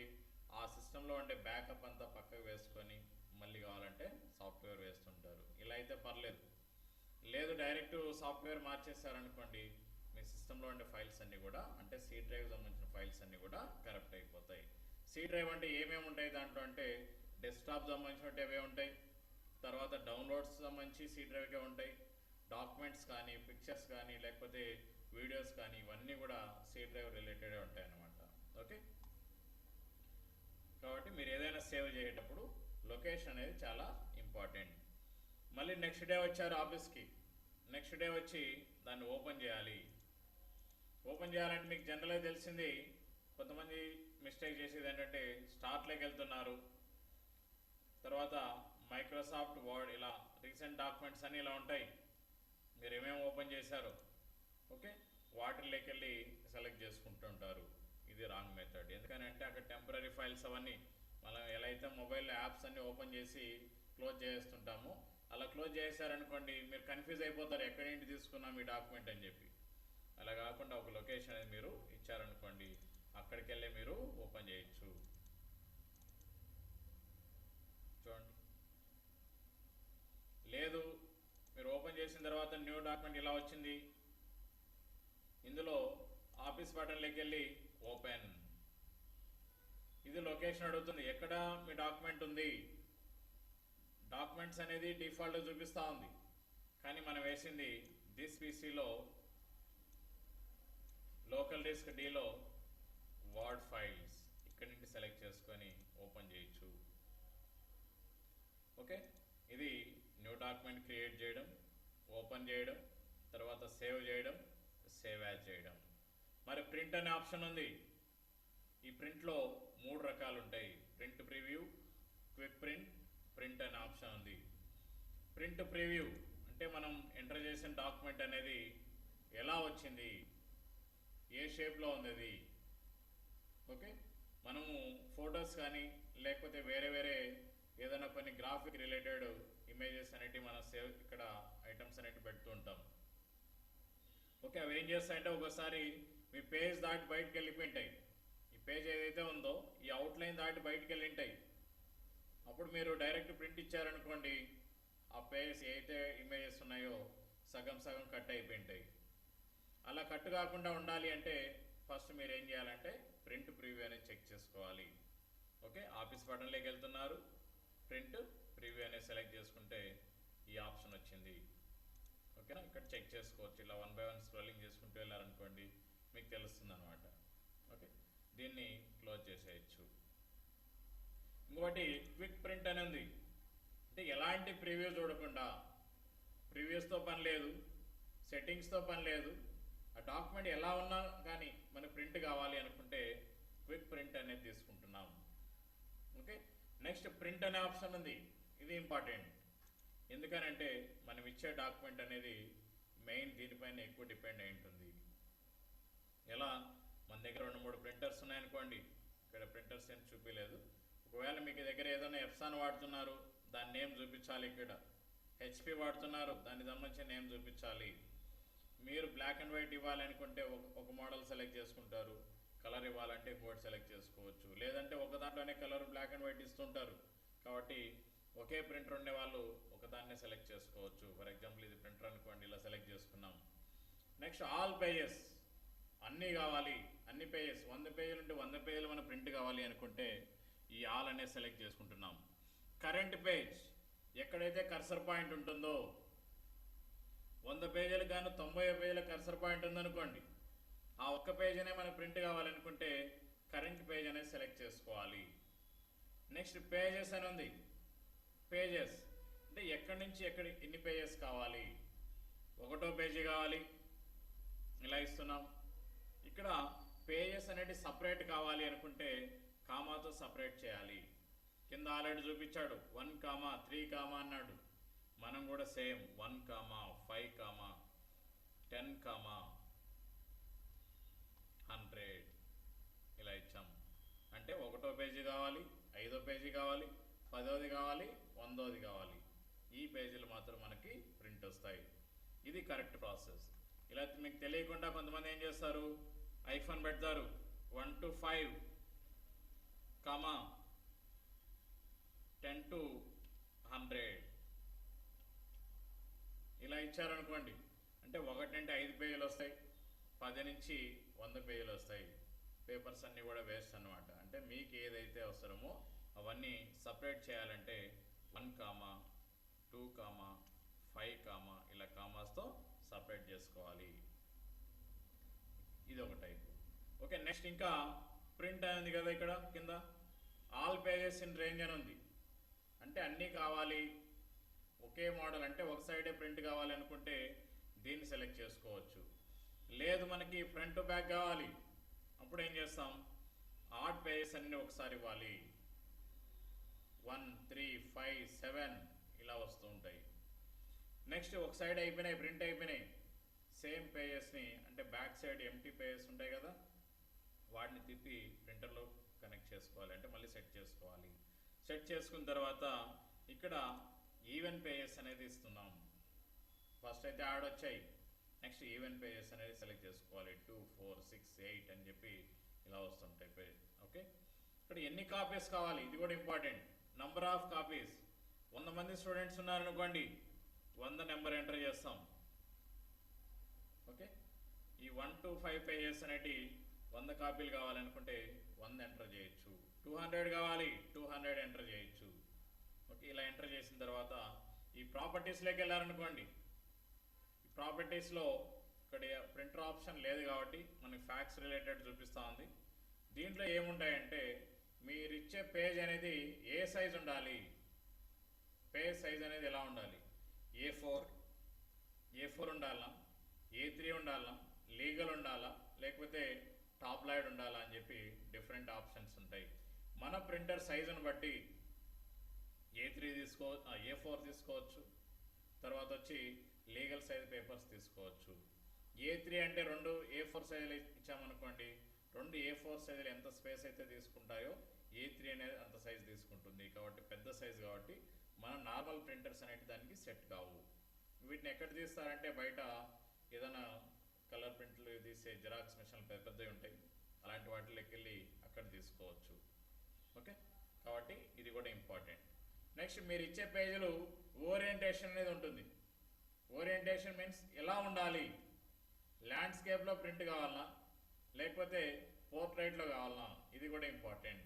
ఆ సిస్టంలో ఉండే బ్యాకప్ అంతా పక్కకు వేసుకొని మళ్ళీ కావాలంటే సాఫ్ట్వేర్ వేస్తుంటారు. ఇలా అయితే పర్లేదు. లేదు డైరెక్ట్ సాఫ్ట్వేర్ మార్చేస్తారనుకోండి, మీ సిస్టంలో ఉండే ఫైల్స్ అన్నీ కూడా, అంటే సి డ్రైవ్ సంబంధించిన ఫైల్స్ అన్నీ కూడా కరప్ట్ అయిపోతాయి. సి డ్రైవ్ అంటే ఏమేమి ఉంటాయి దాంట్లో అంటే, డెస్క్టాప్ సంబంధించినవి అవే ఉంటాయి, తర్వాత డౌన్లోడ్స్ సంబంధించి సి డ్రైవ్కే ఉంటాయి, డాక్యుమెంట్స్ కానీ, పిక్చర్స్ కానీ, లేకపోతే వీడియోస్ కానీ, ఇవన్నీ కూడా సి డ్రైవ్ రిలేటెడ్ ఉంటాయి అన్నమాట. ఓకే, కాబట్టి మీరు ఏదైనా సేవ్ చేసేటప్పుడు లొకేషన్ అనేది చాలా ఇంపార్టెంట్. మళ్ళీ నెక్స్ట్ డే వచ్చారు ఆఫీస్కి, నెక్స్ట్ డే వచ్చి దాన్ని ఓపెన్ చేయాలి. ఓపెన్ చేయాలంటే మీకు జనరల్గా తెలిసింది, కొంతమంది మిస్టేక్ చేసేది ఏంటంటే స్టార్ట్లోకి వెళ్తున్నారు, తర్వాత మైక్రోసాఫ్ట్ వర్డ్, ఇలా రీసెంట్ డాక్యుమెంట్స్ అని ఇలా ఉంటాయి, మీరు ఏమేమి ఓపెన్ చేశారో ఓకే వాటిలోకి వెళ్ళి సెలెక్ట్ చేసుకుంటుంటారు. ఇది రాంగ్ మెథడ్. ఎందుకంటే అక్కడ టెంపరీ ఫైల్స్ అవన్నీ మనం ఎలా అయితే మొబైల్లో యాప్స్ అన్నీ ఓపెన్ చేసి క్లోజ్ చేస్తుంటామో అలా క్లోజ్ చేశారనుకోండి, మీరు కన్ఫ్యూజ్ అయిపోతారు ఎక్కడి నుండి తీసుకున్నాం ఈ డాక్యుమెంట్ అని చెప్పి. అలా కాకుండా ఒక లొకేషన్ అనేది మీరు ఇచ్చారనుకోండి, అక్కడికి వెళ్ళి మీరు ఓపెన్ చేయొచ్చు. చూడండి, లేదు మీరు ఓపెన్ చేసిన తర్వాత న్యూ డాక్యుమెంట్ ఇలా వచ్చింది, ఇందులో ఆఫీస్ బటన్లోకి వెళ్ళి ఓపెన్, ఇది లొకేషన్ అడుగుతుంది, ఎక్కడ మీ డాక్యుమెంట్ ఉంది. డాక్యుమెంట్స్ అనేది డిఫాల్ట్ చూపిస్తూ ఉంది, కానీ మనం వేసింది దిస్ పీసీలో లోకల్ డిస్క్ డీలో వర్డ్ ఫైల్స్, ఇక్కడి నుండి సెలెక్ట్ చేసుకొని ఓపెన్ చేయొచ్చు. ఓకే, ఇది న్యూ డాక్యుమెంట్ క్రియేట్ చేయడం, ఓపెన్ చేయడం, తర్వాత సేవ్ చేయడం, సేవ్ యాజ్ చేయడం. మరి ప్రింట్ అనే ఆప్షన్ ఉంది. ఈ ప్రింట్లో 3 రకాలు ఉంటాయి, print preview, quick print, print అనే ఆప్షన్ ఉంది. ప్రింట్ ప్రివ్యూ అంటే మనం ఎంటర్ చేసిన డాక్యుమెంట్ అనేది ఎలా వచ్చింది, ఏ షేప్లో ఉంది అది. ఓకే, మనము ఫొటోస్ కానీ లేకపోతే వేరే ఏదైనా కొన్ని గ్రాఫిక్ రిలేటెడ్ ఇమేజెస్ అనేటివి మనం సేవ్ ఇక్కడ ఐటమ్స్ అనేటివి పెడుతూ ఉంటాం. ఓకే, అవి ఏం చేస్తాయంటే ఒకసారి మీ పేజ్ దాటి బయటకు వెళ్ళిపోయింటాయి, ఈ పేజ్ ఏదైతే ఉందో ఈ అవుట్లైన్ దాటి బయటకు వెళ్ళింటాయి. అప్పుడు మీరు డైరెక్ట్ ప్రింట్ ఇచ్చారనుకోండి, ఆ పేజ్ ఏదైతే ఇమేజెస్ ఉన్నాయో సగం కట్ అయిపోయింటాయి. అలా కట్ కాకుండా ఉండాలి అంటే ఫస్ట్ మీరు ఏం చేయాలంటే ప్రింట్ ప్రివ్యూ అనేది చెక్ చేసుకోవాలి. ఓకే, ఆఫీస్ బటన్లోకి వెళ్తున్నారు, ప్రింట్ ప్రివ్యూ అనేది సెలెక్ట్ చేసుకుంటే ఈ ఆప్షన్ వచ్చింది. ఓకేనా, ఇక్కడ చెక్ చేసుకోవచ్చు. ఇలా 1 by 1 స్క్రోలింగ్ చేసుకుంటూ వెళ్ళారనుకోండి మీకు తెలుస్తుంది అనమాట. ఓకే, దీన్ని క్లోజ్ చేసేయచ్చు. ఇంకోటి క్విక్ ప్రింట్ అని ఉంది, అంటే ఎలాంటి ప్రివ్యూ చూడకుండా, ప్రివ్యూస్తో పని లేదు, సెట్టింగ్స్తో పని లేదు, ఆ డాక్యుమెంట్ ఎలా ఉన్నా కానీ మనకు ప్రింట్ కావాలి అనుకుంటే క్విక్ ప్రింట్ అనేది తీసుకుంటున్నాం. ఓకే, నెక్స్ట్ ప్రింట్ అనే ఆప్షన్ ఉంది, ఇది ఇంపార్టెంట్. ఎందుకనంటే మనం ఇచ్చే డాక్యుమెంట్ అనేది మెయిన్ దీనిపైన ఎక్కువ డిపెండ్ అయి ఉంటుంది. ఎలా, మన దగ్గర 2-3 ప్రింటర్స్ ఉన్నాయనుకోండి, ఇక్కడ ప్రింటర్స్ ఏం చూపించలేదు, ఒకవేళ మీకు దగ్గర ఏదైనా ఎప్సాన్ వాడుతున్నారు దాని నేమ్ చూపించాలి, ఇక్కడ హెచ్పి వాడుతున్నారు దానికి సంబంధించిన నేమ్ చూపించాలి, మీరు బ్లాక్ బ్లాక్ అండ్ వైట్ ఇవ్వాలనుకుంటే ఒక మోడల్ సెలెక్ట్ చేసుకుంటారు, కలర్ ఇవ్వాలంటే ఇంకోటి సెలెక్ట్ చేసుకోవచ్చు. లేదంటే ఒక దాంట్లోనే కలర్ బ్లాక్ అండ్ వైట్ ఇస్తుంటారు. కాబట్టి ఒకే ప్రింటర్ ఉండే వాళ్ళు ఒకదాన్నే సెలెక్ట్ చేసుకోవచ్చు. ఫర్ ఎగ్జాంపుల్ ఇది ప్రింటర్ అనుకోండి, ఇలా సెలెక్ట్ చేసుకున్నాం. నెక్స్ట్ ఆల్ పేజెస్, అన్నీ కావాలి, అన్ని పేజెస్ 100 పేజీలు ఉంటే 100 పేజీలు మన ప్రింట్ కావాలి అనుకుంటే ఈ ఆల్ అనేది సెలెక్ట్ చేసుకుంటున్నాం. కరెంట్ పేజ్, ఎక్కడైతే కర్సర్ పాయింట్ ఉంటుందో 100 పేజీలు కానీ 90 పేజీల కర్సర్ పాయింట్ ఉందనుకోండి, ఆ ఒక్క పేజీనే మనకు ప్రింట్ కావాలనుకుంటే కరెంట్ పేజ్ అనేది సెలెక్ట్ చేసుకోవాలి. నెక్స్ట్ పేజెస్ అని ఉంది. పేజెస్ అంటే ఎక్కడి నుంచి ఎన్ని పేజెస్ కావాలి, 1వ పేజీ కావాలి, ఇలా ఇస్తున్నాం. ఇక్కడ పేజెస్ అనేది సపరేట్ కావాలి అనుకుంటే కామాతో సపరేట్ చేయాలి. కింద ఆల్రెడీ చూపించాడు 1, 3 అన్నాడు. మనం కూడా సేమ్ 1, 5, 10, 100 ఇలా ఇచ్చాం. అంటే 1వ పేజీ కావాలి, 5వ పేజీ కావాలి, 10వది కావాలి, 100వది కావాలి. ఈ పేజీలు మాత్రం మనకి ప్రింట్ వస్తాయి. ఇది కరెక్ట్ ప్రాసెస్. ఇలా మీకు తెలియకుండా కొంతమంది ఏం చేస్తారు, ఐఫోన్ పెడతారు 1 to 5, 10 to 100 ఇలా ఇచ్చారనుకోండి. అంటే 1 నుండి 5 పేజీలు వస్తాయి, 10 నుంచి 100 పేజీలు వస్తాయి. పేపర్స్ అన్నీ కూడా వేస్ట్ అన్నమాట. అంటే మీకు ఏదైతే అవసరమో అవన్నీ సపరేట్ చేయాలంటే 1, 2, 5 ఇలా కామాస్తో సపరేట్ చేసుకోవాలి. ఇది ఒక టైప్. ఓకే, నెక్స్ట్ ఇంకా ప్రింట్ అనేది కదా ఇక్కడ కింద ఆల్ పేజెస్ ఇన్ రేంజ్ అని ఉంది. అంటే అన్నీ కావాలి, ఒకే మోడల్ అంటే ఒక సైడే ప్రింట్ కావాలి అనుకుంటే దీన్ని సెలెక్ట్ చేసుకోవచ్చు. లేదు మనకి ఫ్రంట్ టు బ్యాక్ కావాలి, అప్పుడు ఏం చేస్తాం, ఆడ్ పేజెస్ అన్నీ ఒకసారి ఇవ్వాలి. 1, 3, 5, 7 ఇలా వస్తూ ఉంటాయి. నెక్స్ట్ ఒక సైడ్ అయిపోయినాయి, ప్రింట్ అయిపోయినాయి, సేమ్ పేజెస్ని అంటే బ్యాక్ సైడ్ ఎంటీ పేజెస్ ఉంటాయి కదా, వాటిని తిప్పి ప్రింటర్లో కనెక్ట్ చేసుకోవాలి. అంటే మళ్ళీ సెట్ చేసుకోవాలి. సెట్ చేసుకున్న తర్వాత ఇక్కడ ఈవెన్ పేజెస్ అనేది ఇస్తున్నాం. ఫస్ట్ అయితే యాడ్ వచ్చాయి, నెక్స్ట్ ఈవెన్ పేజెస్ అనేది సెలెక్ట్ చేసుకోవాలి. 2, 4, 6, 8 అని చెప్పి ఇలా వస్తుంటాయి పేజ్. ఓకే, ఇక్కడ ఎన్ని కాపీస్ కావాలి ఇది కూడా ఇంపార్టెంట్. నంబర్ ఆఫ్ కాపీస్, 100 మంది స్టూడెంట్స్ ఉన్నారనుకోండి, 100 నెంబర్ ఎంటర్ చేస్తాం. ఓకే, ఈ 1 to 5 పేజెస్ అనేటి 100 కాపీలు కావాలనుకుంటే 100 ఎంటర్ చేయొచ్చు. 200 కావాలి, 200 ఎంటర్ చేయొచ్చు. ఓకే, ఇలా ఎంటర్ చేసిన తర్వాత ఈ ప్రాపర్టీస్లోకి వెళ్ళారనుకోండి, ఈ ప్రాపర్టీస్లో ఇక్కడ ప్రింటర్ ఆప్షన్ లేదు కాబట్టి మనకి ఫ్యాక్స్ రిలేటెడ్ చూపిస్తూ ఉంది. దీంట్లో ఏముంటాయంటే మీరు ఇచ్చే పేజ్ అనేది ఏ సైజ్ ఉండాలి, పేజ్ సైజ్ అనేది ఎలా ఉండాలి, A4 ఉండాలా, A3 ఉండాలా, లీగల్ ఉండాలా, లేకపోతే టాప్ లైడ్ ఉండాలా అని చెప్పి డిఫరెంట్ ఆప్షన్స్ ఉంటాయి. మన ప్రింటర్ సైజును బట్టి A4 తీసుకోవచ్చు, తర్వాత వచ్చి లీగల్ సైజ్ పేపర్స్ తీసుకోవచ్చు. A3 అంటే 2 A4 సైజులు ఇచ్చామనుకోండి, 2 A4 సైజులు ఎంత స్పేస్ అయితే తీసుకుంటాయో A3 అనేది అంత సైజ్ తీసుకుంటుంది. కాబట్టి పెద్ద సైజు కాబట్టి మన నార్మల్ ప్రింటర్స్ అనేవి దానికి సెట్ కావు. వీటిని ఎక్కడ తీస్తారంటే బయట ఏదైనా కలర్ ప్రింట్లు తీసే జిరాక్స్ మిషన్లు పెద్దవి ఉంటాయి, అలాంటి వాటిలోకి వెళ్ళి అక్కడ తీసుకోవచ్చు. ఓకే, కాబట్టి ఇది కూడా ఇంపార్టెంట్. నెక్స్ట్ మీరు ఇచ్చే పేజీలు ఓరియంటేషన్ అనేది ఉంటుంది. ఓరియంటేషన్ మీన్స్ ఎలా ఉండాలి, ల్యాండ్స్కేప్లో ప్రింట్ కావాలన్నా లేకపోతే పోర్ట్రైట్లో కావాలన్నా, ఇది కూడా ఇంపార్టెంట్.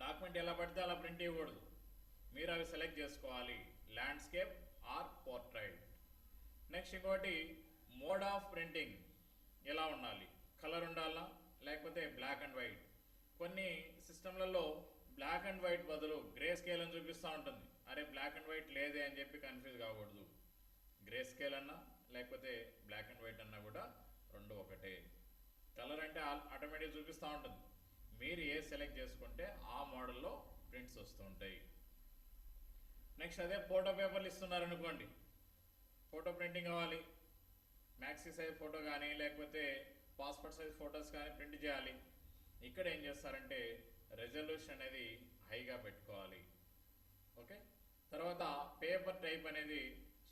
డాక్యుమెంట్ ఎలా పడితే అలా ప్రింట్ ఇవ్వకూడదు, మీరు అవి సెలెక్ట్ చేసుకోవాలి, ల్యాండ్స్కేప్ ఆర్ పోర్ట్రైట్. నెక్స్ట్ ఇంకోటి మోడ్ ఆఫ్ ప్రింటింగ్ ఎలా ఉండాలి, కలర్ ఉండాలా లేకపోతే బ్లాక్ అండ్ వైట్. కొన్ని సిస్టంలలో బ్లాక్ అండ్ వైట్ బదులు గ్రే స్కేల్ అని చూపిస్తూ ఉంటుంది. అరే బ్లాక్ అండ్ వైట్ లేదే అని చెప్పి కన్ఫ్యూజ్ కాకూడదు. గ్రే స్కేల్ అన్నా లేకపోతే బ్లాక్ అండ్ వైట్ అన్నా కూడా రెండు ఒకటే. కలర్ అంటే ఆటోమేటిక్ చూపిస్తూ ఉంటుంది, మీరు ఏ సెలెక్ట్ చేసుకుంటే ఆ మోడల్లో ప్రింట్స్ వస్తూ ఉంటాయి. నెక్స్ట్ అదే ఫోటో పేపర్లు ఇస్తున్నారనుకోండి, ఫోటో ప్రింటింగ్ కావాలి, మ్యాక్సీ సైజ్ ఫోటో కానీ లేకపోతే పాస్పోర్ట్ సైజ్ ఫొటోస్ కానీ ప్రింట్ చేయాలి. ఇక్కడ ఏం చేస్తారంటే రెజల్యూషన్ అనేది హైగా పెట్టుకోవాలి. ఓకే, తర్వాత పేపర్ టైప్ అనేది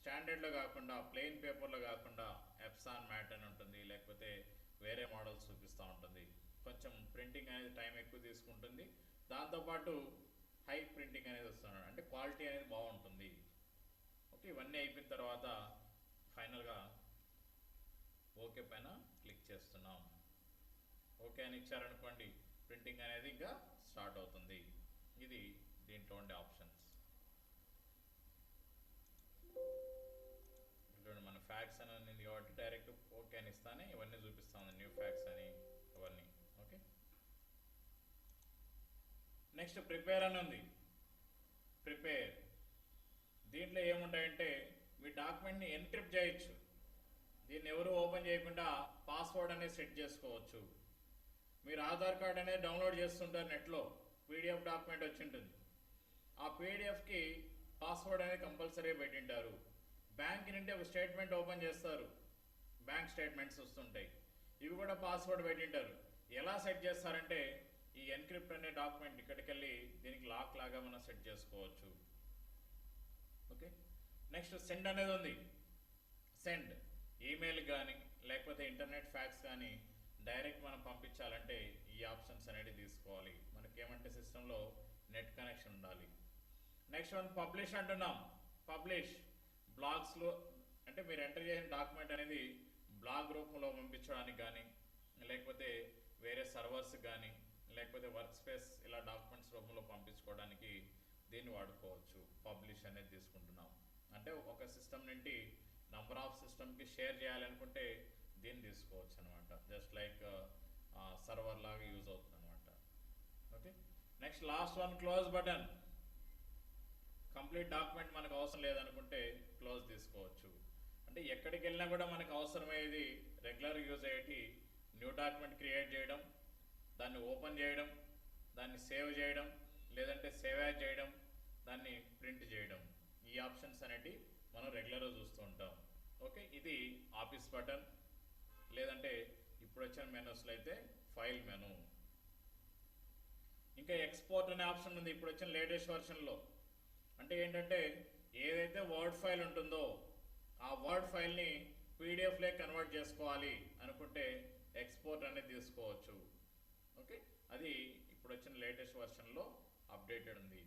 స్టాండర్డ్లో కాకుండా ప్లెయిన్ పేపర్లో కాకుండా ఎప్సాన్ కొంచెం ప్రింటింగ్ అనేది టైం ఎక్కువ తీసుకుంటుంది, దాంతోపాటు హై ప్రింటింగ్ అనేది వస్తున్నాడు, అంటే క్వాలిటీ అనేది బాగుంటుంది. ఓకే, ఇవన్నీ అయిపోయిన తర్వాత ఫైనల్గా ఓకే పైన క్లిక్ చేస్తున్నాం. ఓకే అని ఇచ్చారనుకోండి, ప్రింటింగ్ అనేది ఇంకా స్టార్ట్ అవుతుంది. ఇది దీంట్లో ఉండే ఆప్షన్స్. చూడండి, మన ఫ్యాక్స్ అని ఉంది కాబట్టి డైరెక్ట్ ఓకే అని ఇస్తానే ఇవన్నీ చూపిస్తాం, న్యూ ఫ్యాక్స్ అని ఇవన్నీ. ఓకే, నెక్స్ట్ ప్రిపేర్ అని ఉంది. ప్రిపేర్ దీంట్లో ఏముంటాయంటే మీ డాక్యుమెంట్ని ఎన్క్రిప్ట్ చేయొచ్చు. దీన్ని ఎవరు ఓపెన్ చేయకుండా పాస్వర్డ్ అనేది సెట్ చేసుకోవచ్చు. మీరు ఆధార్ కార్డ్ అనేది డౌన్లోడ్ చేస్తుంటారు నెట్లో, పీడిఎఫ్ డాక్యుమెంట్ వచ్చి ఉంటుంది. ఆ పీడిఎఫ్కి పాస్వర్డ్ అనేది కంపల్సరీ పెట్టింటారు. బ్యాంక్ నుండి ఒక స్టేట్మెంట్ ఓపెన్ చేస్తారు, బ్యాంక్ స్టేట్మెంట్స్ వస్తుంటాయి, ఇవి కూడా పాస్వర్డ్ పెట్టింటారు. ఎలా సెట్ చేస్తారంటే ఈ ఎన్క్రిప్ట్ అనే డాక్యుమెంట్ ఇక్కడికి వెళ్ళి దీనికి లాక్ లాగా మనం సెట్ చేసుకోవచ్చు. ఓకే, నెక్స్ట్ సెండ్ అనేది ఉంది. సెండ్ ఈమెయిల్ కానీ లేకపోతే ఇంటర్నెట్ ఫ్యాక్స్ కానీ డైరెక్ట్ మనం పంపించాలంటే ఈ ఆప్షన్స్ అనేది తీసుకోవాలి. మనకేమంటే సిస్టంలో నెట్ కనెక్షన్ ఉండాలి. నెక్స్ట్ వన్ పబ్లిష్ అంటున్నాం. పబ్లిష్ బ్లాగ్స్లో అంటే మీరు ఎంటర్ చేసిన డాక్యుమెంట్ అనేది బ్లాగ్ రూపంలో పంపించడానికి కానీ లేకపోతే వేరే సర్వర్స్ కానీ లేకపోతే వర్క్ స్పేస్ ఇలా డాక్యుమెంట్స్ రూపంలో పంపించుకోవడానికి దీన్ని వాడుకోవచ్చు. పబ్లిష్ అనేది తీసుకుంటున్నాం అంటే ఒక సిస్టమ్ నుండి నంబర్ ఆఫ్ సిస్టమ్కి షేర్ చేయాలనుకుంటే దీన్ని తీసుకోవచ్చు అనమాట. జస్ట్ లైక్ సర్వర్ లాగా యూజ్ అవుతుంది అనమాట. Okay, next last one close button. Complete document మనకు అవసరం లేదనుకుంటే క్లోజ్ తీసుకోవచ్చు. అంటే ఎక్కడికి వెళ్ళినా కూడా మనకు అవసరమయ్యేది రెగ్యులర్ యూజ్ అయ్యేటి న్యూ డాక్యుమెంట్ క్రియేట్ చేయడం, దాన్ని ఓపెన్ చేయడం, దాన్ని సేవ్ చేయడం, లేదంటే సేవ్ యాజ్ చేయడం, దాన్ని ప్రింట్ చేయడం. ఈ ఆప్షన్స్ అనేవి మనం రెగ్యులర్గా చూస్తూ ఉంటాం. ఓకే, ఇది ఆఫీస్ బటన్, లేదంటే ఇప్పుడు వచ్చిన మెనూస్లో అయితే ఫైల్ మెనూ. ఇంకా ఎక్స్పోర్ట్ అనే ఆప్షన్ ఉంది ఇప్పుడు వచ్చిన లేటెస్ట్ వర్షన్లో. అంటే ఏంటంటే ఏదైతే వర్డ్ ఫైల్ ఉంటుందో ఆ వర్డ్ ఫైల్ని పీడిఎఫ్లో కన్వర్ట్ చేసుకోవాలి అనుకుంటే ఎక్స్పోర్ట్ అనేది తీసుకోవచ్చు. ఓకే, అది ఇప్పుడు వచ్చిన లేటెస్ట్ వర్షన్లో అప్డేటెడ్ ఉంది.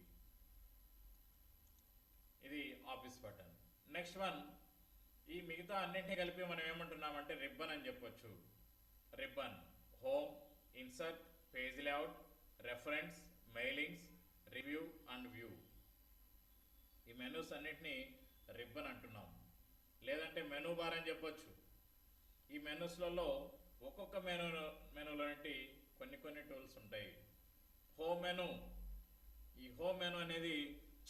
ఇది ఆఫీస్ బటన్. నెక్స్ట్ వన్, ఈ మిగతా అన్నింటినీ కలిపి మనం ఏమంటున్నామంటే రిబ్బన్ అని చెప్పొచ్చు. Ribbon home, insert, page layout, reference, mailings, review and view. ఈ మెనూస్ అన్నిటినీ రిబ్బన్ అంటున్నాం, లేదంటే మెనూ బార్ అని చెప్పొచ్చు. ఈ మెనూస్లలో ఒక్కొక్క మెనూలో కొన్ని టూల్స్ ఉంటాయి. హోమ్ మెనూ, ఈ హోమ్ మెనూ అనేది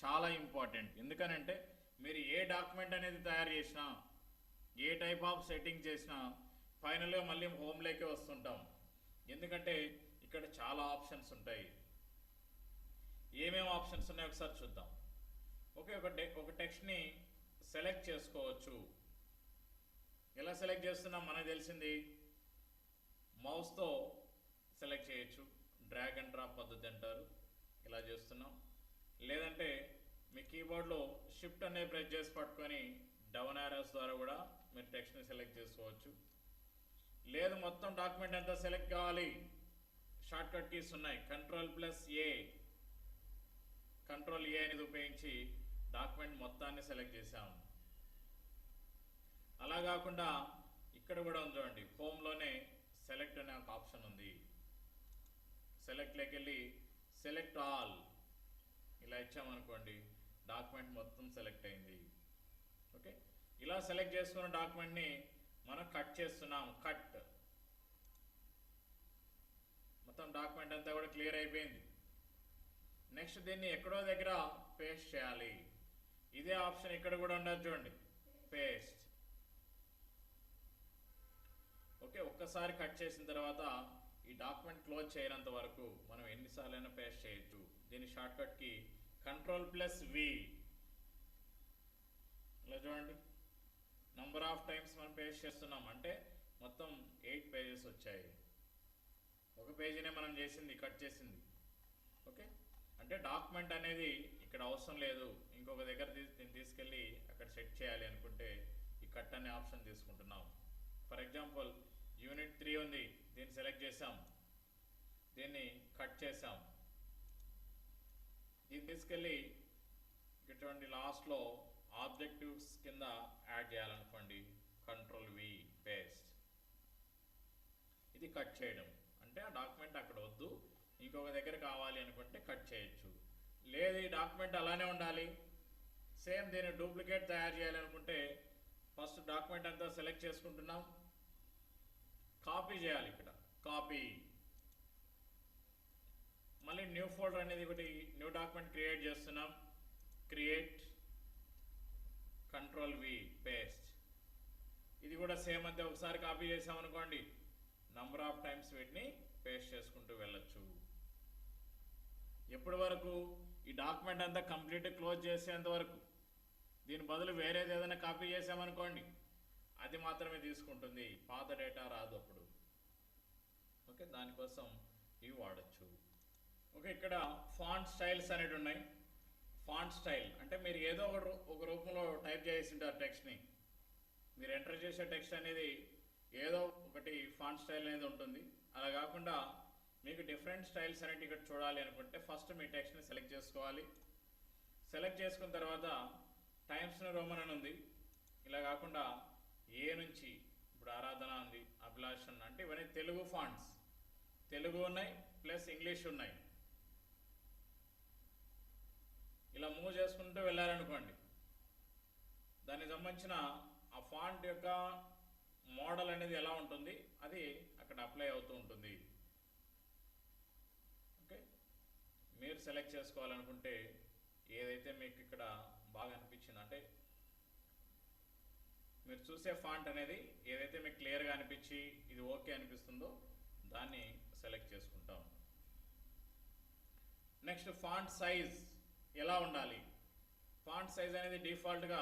చాలా ఇంపార్టెంట్. ఎందుకనంటే మీరు ఏ డాక్యుమెంట్ అనేది తయారు చేసినా, ఏ టైప్ ఆఫ్ సెట్టింగ్ చేసినా ఫైనల్గా మళ్ళీ హోమ్లోకే వస్తుంటాం. ఎందుకంటే ఇక్కడ చాలా ఆప్షన్స్ ఉంటాయి. ఏమేమి ఆప్షన్స్ ఉన్నాయో ఒకసారి చూద్దాం. ఓకే, ఒక టెక్స్ట్ని సెలెక్ట్ చేసుకోవచ్చు. ఎలా సెలెక్ట్ చేస్తున్నాం మనకు తెలిసింది, మౌస్తో సెలెక్ట్ చేయొచ్చు, డ్రాగ్ అండ్ డ్రాప్ పద్ధతి అంటారు, ఇలా చేస్తున్నాం. లేదంటే మీ కీబోర్డ్లో షిఫ్ట్ అనేది ప్రెస్ చేసి పట్టుకొని డౌన్ యారోస్ ద్వారా కూడా మీరు టెక్స్ట్ని సెలెక్ట్ చేసుకోవచ్చు. లేదు మొత్తం డాక్యుమెంట్ అంతా సెలెక్ట్ కావాలి, షార్ట్ కట్ కీస్ ఉన్నాయి. కంట్రోల్+A అనేది ఉపయోగించి డాక్యుమెంట్ మొత్తాన్ని సెలెక్ట్ చేసాం. అలా కాకుండా ఇక్కడ కూడా ఉంది చూడండి, హోమ్లోనే సెలెక్ట్ అనే ఒక ఆప్షన్ ఉంది. సెలెక్ట్లోకి వెళ్ళి సెలెక్ట్ ఆల్ ఇలా ఇచ్చామనుకోండి, డాక్యుమెంట్ మొత్తం సెలెక్ట్ అయింది. ఓకే, ఇలా సెలెక్ట్ చేసుకున్న డాక్యుమెంట్ని మనం కట్ చేస్తున్నాం. కట్ మొత్తం డాక్యుమెంట్ అంతా కూడా క్లియర్ అయిపోయింది. నెక్స్ట్ దీన్ని ఎక్కడో దగ్గర పేస్ట్ చేయాలి. ఇదే ఆప్షన్ ఇక్కడ కూడా ఉండదు చూడండి, పేస్ట్. ఓకే, ఒక్కసారి కట్ చేసిన తర్వాత ఈ డాక్యుమెంట్ క్లోజ్ చేయనంత వరకు మనం ఎన్నిసార్లు అయినా పేస్ట్ చేయొచ్చు. దీని షార్ట్ కట్ కి Ctrl+V. ఇలా చూడండి, నంబర్ ఆఫ్ టైమ్స్ మనం పేస్ట్ చేస్తున్నాం. అంటే మొత్తం 8 పేజెస్ వచ్చాయి. ఒక పేజీనే మనం చేసింది, కట్ చేసింది. ఓకే, అంటే డాక్యుమెంట్ అనేది ఇక్కడ అవసరం లేదు, ఇంకొక దగ్గర దీన్ని తీసుకెళ్ళి అక్కడ సెట్ చేయాలి అనుకుంటే ఈ కట్ అనే ఆప్షన్ తీసుకుంటున్నాం. ఫర్ ఎగ్జాంపుల్ యూనిట్ 3 ఉంది, దీన్ని సెలెక్ట్ చేసాం. దీన్ని కట్ చేసాం. దీన్ని తీసుకెళ్ళి ఇటువంటి లాస్ట్లో ఆబ్జెక్టివ్స్ కింద యాడ్ చేయాలనుకోండి, కంట్రోల్ వి పేస్ట్. ఇది కట్ చేయడం అంటే ఆ డాక్యుమెంట్ అక్కడ వద్దు, ఇంకొక దగ్గర కావాలి అనుకుంటే కట్ చేయొచ్చు. లేదు ఈ డాక్యుమెంట్ అలానే ఉండాలి, సేమ్ దీన్ని డూప్లికేట్ తయారు చేయాలనుకుంటే ఫస్ట్ డాక్యుమెంట్ అంతా సెలెక్ట్ చేసుకుంటున్నాం, కాపీ చేయాలి. ఇక్కడ కాపీ, మళ్ళీ న్యూ ఫోల్డర్ అనేది ఒకటి న్యూ డాక్యుమెంట్ క్రియేట్ చేస్తున్నాం, క్రియేట్, కంట్రోల్ వి పేస్ట్. ఇది కూడా సేమ్ అంతే, ఒకసారి కాపీ చేసామనుకోండి నంబర్ ఆఫ్ టైమ్స్ వీటిని పేస్ట్ చేసుకుంటూ వెళ్ళొచ్చు. ఎప్పటి వరకు? ఈ డాక్యుమెంట్ అంతా కంప్లీట్ క్లోజ్ చేసేంత వరకు. దీని బదులు వేరేది ఏదైనా కాపీ చేసామనుకోండి అది మాత్రమే తీసుకుంటుంది, పాత డేటా రాదు అప్పుడు. ఓకే, దానికోసం ఇవి వాడచ్చు. ఓకే, ఇక్కడ ఫాంట్ స్టైల్స్ అనేవి ఉన్నాయి. ఫాంట్ స్టైల్ అంటే మీరు ఏదో ఒక రూపంలో టైప్ చేసింటారు టెక్స్ట్ని. మీరు ఎంటర్ చేసే టెక్స్ట్ అనేది ఏదో ఒకటి ఫాంట్ స్టైల్ అనేది ఉంటుంది. అలా కాకుండా మీకు డిఫరెంట్ స్టైల్స్ అనేవి ఇక్కడ చూడాలి అనుకుంటే ఫస్ట్ మీ టెక్స్ట్ని సెలెక్ట్ చేసుకోవాలి. సెలెక్ట్ చేసుకున్న తర్వాత టైమ్స్ న్యూ రోమన్ అని ఉంది. ఇలా కాకుండా ఏ నుంచి ఇప్పుడు ఆరాధన ఉంది, అభిలాషన్ అంటే ఇవన్నీ తెలుగు ఫాంట్స్, తెలుగు ఉన్నాయి ప్లస్ ఇంగ్లీష్ ఉన్నాయి. ఇలా మూవ్ చేసుకుంటూ వెళ్ళారనుకోండి దానికి సంబంధించిన ఆ ఫాంట్ యొక్క మోడల్ అనేది ఎలా ఉంటుంది అది అక్కడ అప్లై అవుతూ ఉంటుంది. ఓకే, మీరు సెలెక్ట్ చేసుకోవాలనుకుంటే ఏదైతే మీకు ఇక్కడ బాగా అనిపించింది అంటే మీరు చూసే ఫాంట్ అనేది ఏదైతే మీకు క్లియర్గా అనిపించి ఇది ఓకే అనిపిస్తుందో దాన్ని సెలెక్ట్ చేసుకుంటాం. నెక్స్ట్ ఫాంట్ సైజ్ ఎలా ఉండాలి? ఫాంట్ సైజ్ అనేది డిఫాల్ట్గా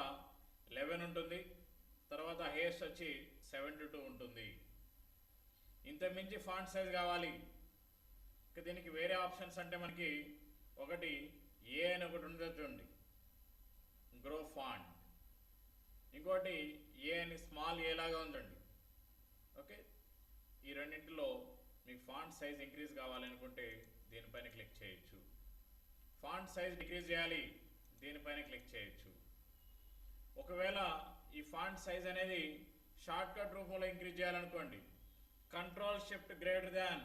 11 ఉంటుంది, తర్వాత హైయెస్ట్ వచ్చి 72 ఉంటుంది. ఇంతకుమించి ఫాంట్ సైజ్ కావాలి ఇక దీనికి వేరే ఆప్షన్స్ అంటే మనకి ఒకటి ఏ అని ఒకటి ఉంటుంది, గ్రో ఫాంట్. ఇంకోటి ఏ అని స్మాల్ ఏ లాగా ఉందండి. ఓకే, ఈ రెండింటిలో మీకు ఫాంట్ సైజ్ ఇంక్రీజ్ కావాలనుకుంటే దీనిపైన క్లిక్ చేయొచ్చు. ఫాంట్ సైజ్ డిక్రీజ్ చేయాలి, దీనిపైన క్లిక్ చేయొచ్చు. ఒకవేళ ఈ ఫాంట్ సైజ్ అనేది షార్ట్ కట్ రూపంలో ఇంక్రీజ్ చేయాలనుకోండి control shift greater than,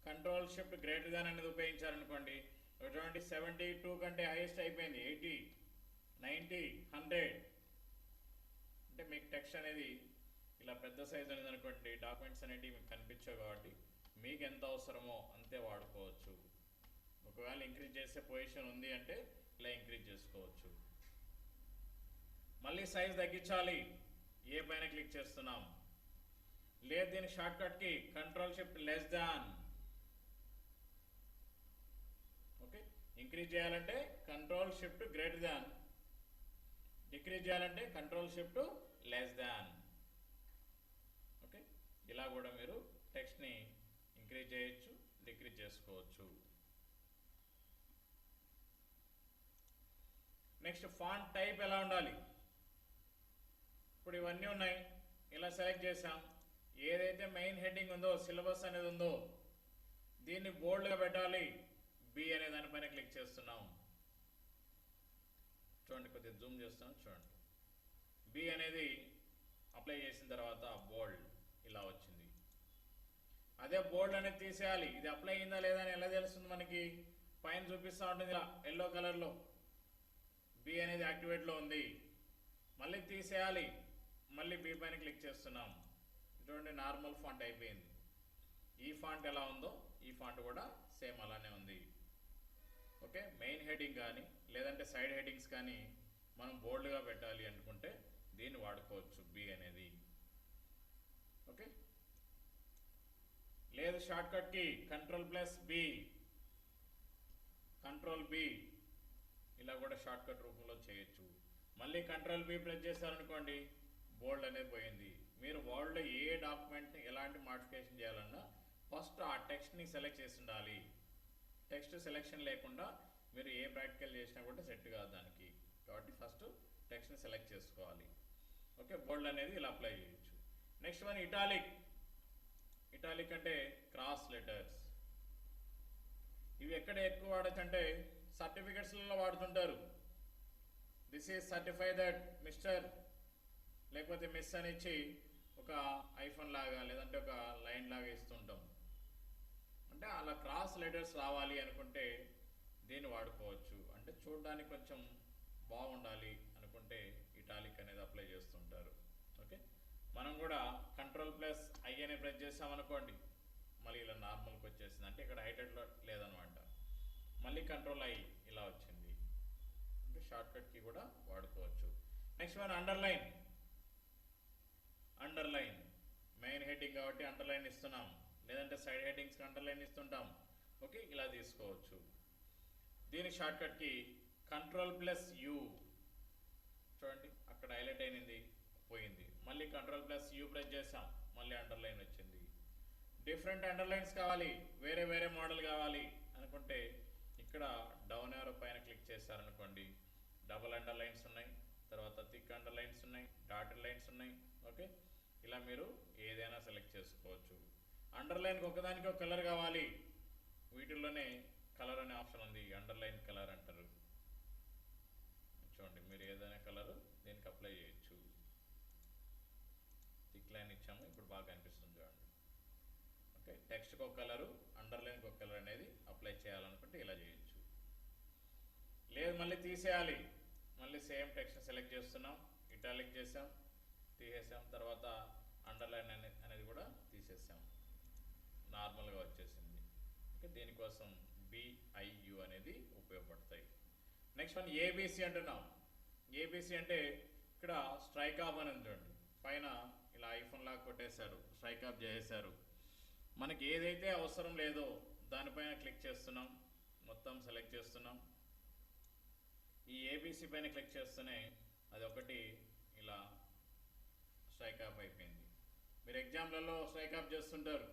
control shift greater than అనేది ఉపయోగించారనుకోండి 72 కంటే హైయెస్ట్ అయిపోయింది 80, 90, 100 అంటే మీకు టెక్స్ట్ అనేది ఇలా పెద్ద సైజ్ అనేది అనుకోండి డాక్యుమెంట్స్ అనేవి మీకు కనిపించవు కాబట్టి మీకు ఎంత అవసరమో అంతే వాడుకోవచ్చు. ఒకవేళ ఇంక్రీజ్ చేసే పొజిషన్ ఉంది అంటే ఇలా ఇంక్రీజ్ చేసుకోవచ్చు. మళ్ళీ సైజ్ తగ్గించాలి, ఏ పైన క్లిక్ చేస్తున్నాం. లేదు దీని షార్ట్ కట్కి control shift less than. Okay, increase చేయాలంటే control shift greater than, decrease చేయాలంటే control shift less than. Okay, ఇలా కూడా మీరు టెక్స్ట్ని ఇంక్రీజ్ చేయొచ్చు, డిక్రీజ్ చేసుకోవచ్చు. నెక్స్ట్ ఫాంట్ టైప్ ఎలా ఉండాలి? ఇప్పుడు ఇవన్నీ ఉన్నాయి, ఇలా సెలెక్ట్ చేసాం. ఏదైతే మెయిన్ హెడ్డింగ్ ఉందో సిలబస్ అనేది ఉందో దీన్ని బోల్డ్గా పెట్టాలి, బి అనే దానిపైన క్లిక్ చేస్తున్నాం. చూడండి, కొద్దిగా జూమ్ చేస్తాం చూడండి. బి అనేది అప్లై చేసిన తర్వాత బోల్డ్ ఇలా వచ్చింది. అదే బోల్డ్ అనేది తీసేయాలి. ఇది అప్లై అయిందా లేదా అని ఎలా తెలుస్తుంది మనకి? పైన చూపిస్తూ ఉంటుంది ఇలా ఎల్లో కలర్లో బి అనేది యాక్టివేట్లో ఉంది. మళ్ళీ తీసేయాలి, మళ్ళీ బి పైన క్లిక్ చేస్తున్నాం. చూడండి నార్మల్ ఫాంట్ అయిపోయింది. ఈ ఫాంట్ ఎలా ఉందో ఈ ఫాంట్ కూడా సేమ్ అలానే ఉంది. ఓకే, మెయిన్ హెడ్డింగ్ కానీ లేదంటే సైడ్ హెడ్డింగ్స్ కానీ మనం బోల్డ్గా పెట్టాలి అనుకుంటే దీన్ని వాడుకోవచ్చు బి అనేది. ఓకే, లేదు షార్ట్ కట్కి control plus B, control B ఇలా కూడా షార్ట్ కట్ రూపంలో చేయొచ్చు. మళ్ళీ కంట్రోల్ బి ప్రెస్ చేశారనుకోండి బోల్డ్ అనేది పోయింది. మీరు వర్డ్లో ఏ డాక్యుమెంట్ ఎలాంటి మోడిఫికేషన్ చేయాలన్నా ఫస్ట్ ఆ టెక్స్ట్ని సెలెక్ట్ చేసి ఉండాలి. టెక్స్ట్ సెలెక్షన్ లేకుండా మీరు ఏ ప్రాక్టికల్ చేసినా కూడా సెట్ కాదు దానికి. కాబట్టి ఫస్ట్ టెక్స్ట్ని సెలెక్ట్ చేసుకోవాలి. ఓకే, బోల్డ్ అనేది ఇలా అప్లై చేయొచ్చు. Next one italic. ఇటాలిక్ అంటే క్రాస్ లెటర్స్. ఇవి ఎక్కడ ఎక్కువ వాడచ్చు అంటే సర్టిఫికెట్స్లలో వాడుతుంటారు. This is certify that mister లేకపోతే మిస్ అని ఇచ్చి ఒక ఐఫోన్ లాగా లేదంటే ఒక లైన్ లాగా ఇస్తుంటాం. అంటే అలా క్రాస్ లెటర్స్ రావాలి అనుకుంటే దీన్ని వాడుకోవచ్చు. అంటే చూడడానికి కొంచెం బాగుండాలి అనుకుంటే ఇటాలిక్ అనేది అప్లై చేస్తుంటారు. ఓకే, మనం కూడా Ctrl+I అని ప్రెస్ చేసామనుకోండి మళ్ళీ ఇలా నార్మల్కి వచ్చేసింది. అంటే ఇక్కడ హైటెడ్లో లేదనమాట. మళ్ళీ Ctrl+I ఇలా వచ్చింది. అంటే షార్ట్కట్ కీ కూడా వాడుకోవచ్చు. Next one underline. Underline main heading కాబట్టి అండర్లైన్ ఇస్తున్నాం, లేదంటే సైడ్ హెడ్డింగ్స్కి అండర్లైన్ ఇస్తుంటాం. ఓకే, ఇలా తీసుకోవచ్చు. దీని షార్ట్కట్ కి Ctrl+U. చూడండి అక్కడ హైలైట్ అయినది పోయింది. మళ్ళీ Ctrl+U ప్రెస్ చేసాం, మళ్ళీ అండర్లైన్ వచ్చింది. డిఫరెంట్ అండర్లైన్స్ కావాలి, వేరే వేరే మోడల్ కావాలి అనుకుంటే ఇక్కడ డౌన్ యారో పైన క్లిక్ చేశారనుకోండి డబుల్ అండర్లైన్స్ ఉన్నాయి, తర్వాత థిక్ అండర్లైన్స్ ఉన్నాయి, డాటెడ్ లైన్స్ ఉన్నాయి. ఓకే, ఇలా మీరు ఏదైనా సెలెక్ట్ చేసుకోవచ్చు. అండర్లైన్కి ఒకదానికి ఒక కలర్ కావాలి, వీటిల్లోనే కలర్ అనే ఆప్షన్ ఉంది, అండర్లైన్ కలర్ అంటారు. చూడండి మీరు ఏదైనా కలర్ దీనికి అప్లై చేయొచ్చు. థిక్ లైన్ ఇచ్చాము, ఇప్పుడు బాగా కనిపిస్తుంది చూడండి. ఓకే, టెక్స్ట్కి ఒక కలరు, అండర్లైన్కి ఒక కలర్ అనేది అప్లై చేయాలనుకుంటే ఇలా చేయొచ్చు. లేదు మళ్ళీ తీసేయాలి, మళ్ళీ సేమ్ టెక్స్ట్ సెలెక్ట్ చేస్తున్నాం, ఇటాలిక్ చేసాం, తీసేసాం, తర్వాత అండర్లైన్ అనేది కూడా తీసేసాం, నార్మల్గా వచ్చేసింది. ఓకే, దీనికోసం BIU అనేది ఉపయోగపడతాయి. నెక్స్ట్ వన్ ABC అంటున్నాం. ABC అంటే ఇక్కడ స్ట్రైక్ ఆఫ్ అని చూడండి, పైన ఇలా ఐఫోన్ లాగా కొట్టేశారు, స్ట్రైక్ ఆఫ్ చేసేసారు. మనకి ఏదైతే అవసరం లేదో దానిపైన క్లిక్ చేస్తున్నాం, మొత్తం సెలెక్ట్ చేస్తున్నాం. ఈ ABC పైన క్లిక్ చేస్తూనే అది ఒకటి ఇలా స్ట్రైక్ ఆఫ్ అయిపోయింది. మీరు ఎగ్జామ్లలో స్ట్రైక్ ఆఫ్ చేస్తుంటారు,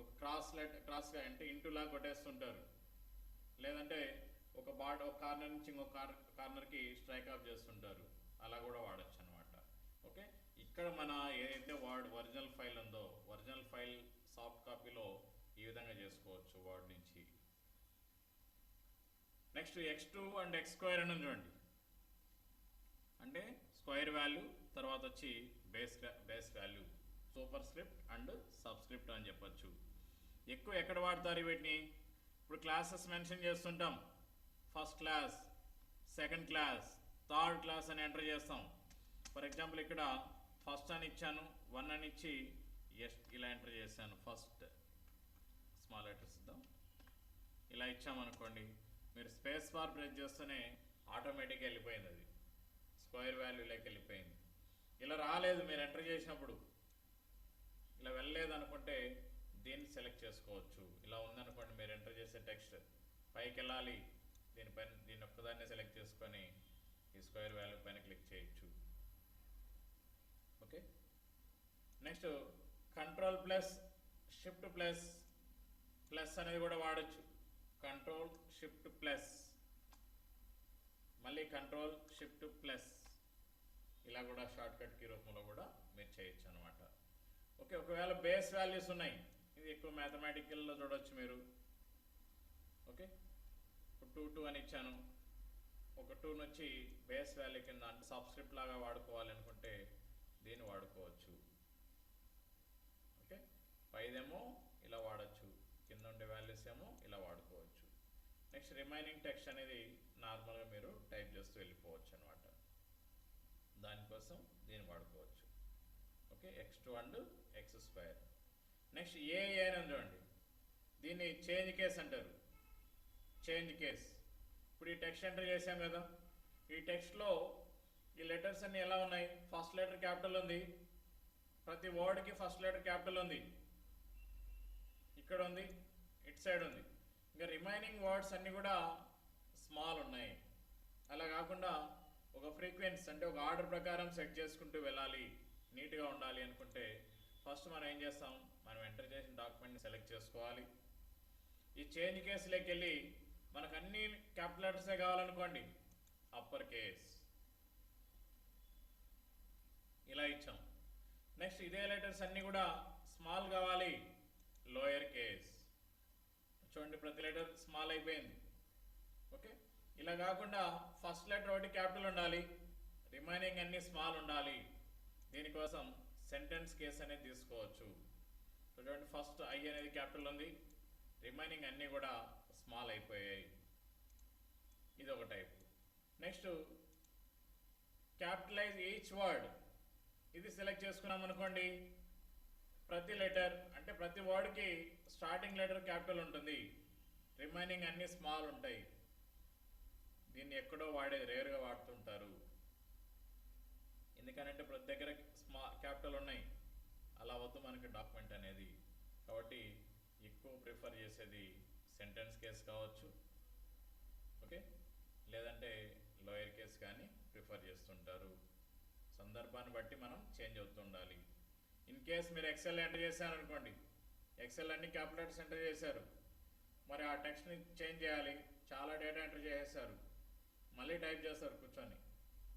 ఒక క్రాస్గా అంటే ఇంటూలా కొట్టేస్తుంటారు, లేదంటే ఒక కార్నర్ నుంచి ఇంకో కార్నర్కి స్ట్రైక్ ఆఫ్ చేస్తుంటారు, అలా కూడా వాడచ్చు అనమాట. ఓకే, ఇక్కడ మన ఏదైతే ఒరిజినల్ ఫైల్ ఉందో ఒరిజినల్ ఫైల్ సాఫ్ట్ కాపీలో ఈ విధంగా చేసుకోవచ్చు వర్డ్ నుంచి. నెక్స్ట్ X2 అండ్ X² అని చూడండి, అంటే స్క్వేర్ వాల్యూ తర్వాత వచ్చి base value, super script and subscript అని చెప్పచ్చు. ఎక్కువ ఎక్కడ వాడతారు వీటిని? ఇప్పుడు క్లాసెస్ మెన్షన్ చేస్తుంటాం, first class, second class, third class అని ఎంటర్ చేస్తాం. ఫర్ ఎగ్జాంపుల్ ఇక్కడ ఫస్ట్ అని ఇచ్చాను, 1 అని ఇచ్చి ఇలా ఎంటర్ చేశాను, ఫస్ట్ స్మాల్ లెటర్స్ ఇద్దాం, ఇలా ఇచ్చామనుకోండి మీరు స్పేస్ బార్ ప్రెస్ చేస్తూనే ఆటోమేటిక్గా వెళ్ళిపోయింది, అది స్క్వేర్ వాల్యూలోకి వెళ్ళిపోయింది. ఇలా రాలేదు మీరు ఎంటర్ చేసినప్పుడు, ఇలా వెళ్ళలేదు అనుకుంటే దీన్ని సెలెక్ట్ చేసుకోవచ్చు. ఇలా ఉందనుకోండి మీరు ఎంటర్ చేసే టెక్స్ట్ పైకి వెళ్ళాలి, దీని ఒక్కదాన్ని సెలెక్ట్ చేసుకొని ఈ స్క్వేర్ వాల్యూ పైన క్లిక్ చేయొచ్చు. ఓకే, నెక్స్ట్ Ctrl+Shift++ అనేది కూడా వాడచ్చు. Ctrl+Shift+, మళ్ళీ Ctrl+Shift+, ఇలా కూడా షార్ట్కట్ కీ రూపంలో కూడా మీరు చేయొచ్చు అనమాట. ఓకే, ఒకవేళ బేస్ వాల్యూస్ ఉన్నాయి, ఇది ఎక్కువ మ్యాథమెటికల్లో చూడవచ్చు మీరు. ఓకే, 2 అని ఇచ్చాను, ఒక 2 వచ్చి బేస్ వాల్యూ కింద అంటే సబ్స్క్రిప్ట్ లాగా వాడుకోవాలి అనుకుంటే దీన్ని వాడుకోవచ్చు. ఓకే, పైదేమో ఇలా వాడచ్చు, కింద ఉండే వాల్యూస్ ఏమో ఇలా వాడుకోవచ్చు. నెక్స్ట్ రిమైనింగ్ టెక్స్ట్ అనేది నార్మల్గా మీరు టైప్ చేస్తూ వెళ్ళిపోవచ్చు అనమాట, దానికోసం దీన్ని వాడుకోవచ్చు. Okay, X2 and X². Next AA అని చూడండి, దీన్ని చేంజ్ కేస్ అంటారు. చేంజ్ కేస్, ఇప్పుడు ఈ టెక్స్ట్ ఎంటర్ చేసాం కదా, ఈ టెక్స్ట్లో ఈ లెటర్స్ అన్ని ఎలా ఉన్నాయి? ఫస్ట్ లెటర్ క్యాపిటల్ ఉంది, ప్రతి వర్డ్కి ఫస్ట్ లెటర్ క్యాపిటల్ ఉంది, ఇక్కడ ఉంది, ఇటు సైడ్ ఉంది. ఇంకా రిమైనింగ్ వర్డ్స్ అన్నీ కూడా స్మాల్ ఉన్నాయి. అలా కాకుండా ఒక ఫ్రీక్వెన్సీ అంటే ఒక ఆర్డర్ ప్రకారం సెట్ చేసుకుంటూ వెళ్ళాలి, నీట్గా ఉండాలి అనుకుంటే ఫస్ట్ మనం ఏం చేస్తాం, మనం ఎంటర్ చేసిన డాక్యుమెంట్ని సెలెక్ట్ చేసుకోవాలి. ఈ చేంజ్ కేసులోకి వెళ్ళి మనకు అన్ని క్యాపిటల్ లెటర్సే కావాలనుకోండి, అప్పర్ కేస్ ఇలా ఇచ్చాం. నెక్స్ట్ ఇదే లెటర్స్ అన్నీ కూడా స్మాల్ కావాలి, లోయర్ కేస్. చూడండి ప్రతి లెటర్ స్మాల్ అయిపోయింది. ఓకే, ఇలా కాకుండా ఫస్ట్ లెటర్ ఒకటి క్యాపిటల్ ఉండాలి, రిమైనింగ్ అన్ని స్మాల్ ఉండాలి. దీనికోసం సెంటెన్స్ కేస్ అనేది తీసుకోవచ్చు. చూడండి ఫస్ట్ ఐ అనేది క్యాపిటల్ ఉంది, రిమైనింగ్ అన్నీ కూడా స్మాల్ అయిపోయాయి. ఇది ఒక type. Next capitalise each word. ఇది సెలెక్ట్ చేసుకున్నాం అనుకోండి, ప్రతి లెటర్ అంటే ప్రతి వర్డ్కి స్టార్టింగ్ లెటర్ క్యాపిటల్ ఉంటుంది, రిమైనింగ్ అన్ని స్మాల్ ఉంటాయి. దీన్ని ఎక్కడో వాడేది, రేరుగా వాడుతుంటారు. ఎందుకనంటే ప్రతి దగ్గర క్యాపిటల్ ఉన్నాయి, అలా వద్దు మనకి డాక్యుమెంట్ అనేది. కాబట్టి ఎక్కువ ప్రిఫర్ చేసేది సెంటెన్స్ కేస్ కావచ్చు, ఓకే, లేదంటే లోయర్ కేస్ కానీ ప్రిఫర్ చేస్తుంటారు. సందర్భాన్ని బట్టి మనం చేంజ్ అవుతుండాలి. ఇన్ కేస్ మీరు ఎక్సెల్ ఎంటర్ చేశారనుకోండి, ఎక్సెల్ అన్ని క్యాపిటల్ లెటర్స్ ఎంటర్ చేశారు, మరి ఆ టెక్స్ట్ని చేంజ్ చేయాలి, చాలా డేటా ఎంటర్ చేసేసారు, మళ్ళీ టైప్ చేస్తారు కూర్చొని.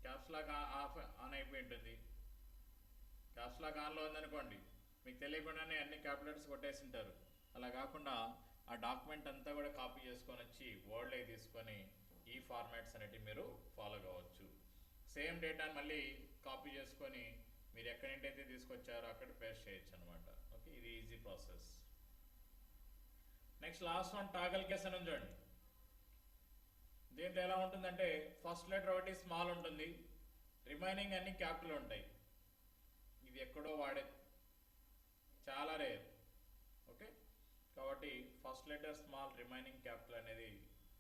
క్యాప్స్ లాక్ ఆఫ్ ఆన్ అయిపోయి ఉంటుంది, క్యాప్స్ లాక్ ఆన్లో ఉందనుకోండి, మీకు తెలియకుండానే అన్ని క్యాపిటల్ లెటర్స్ కొట్టేసి ఉంటారు. అలా కాకుండా ఆ డాక్యుమెంట్ అంతా కూడా కాపీ చేసుకొని వచ్చి వర్డ్లో తీసుకొని ఈ ఫార్మాట్స్ అనేవి మీరు ఫాలో కావచ్చు. సేమ్ డేటాని మళ్ళీ కాపీ చేసుకొని మీరు ఎక్కడి నుండి అయితే తీసుకొచ్చారో అక్కడ పేస్ట్ చేయొచ్చు అనమాట. ఓకే, ఇది easy process. Next last one toggle case అని చూడండి. దీంట్లో ఎలా ఉంటుందంటే ఫస్ట్ లెటర్ ఒకటి స్మాల్ ఉంటుంది, రిమైనింగ్ అన్ని క్యాపిటల్ ఉంటాయి. ఇది ఎక్కడో వాడేది, చాలా రేర్. ఓకే, కాబట్టి first letter small, remaining capital అనేది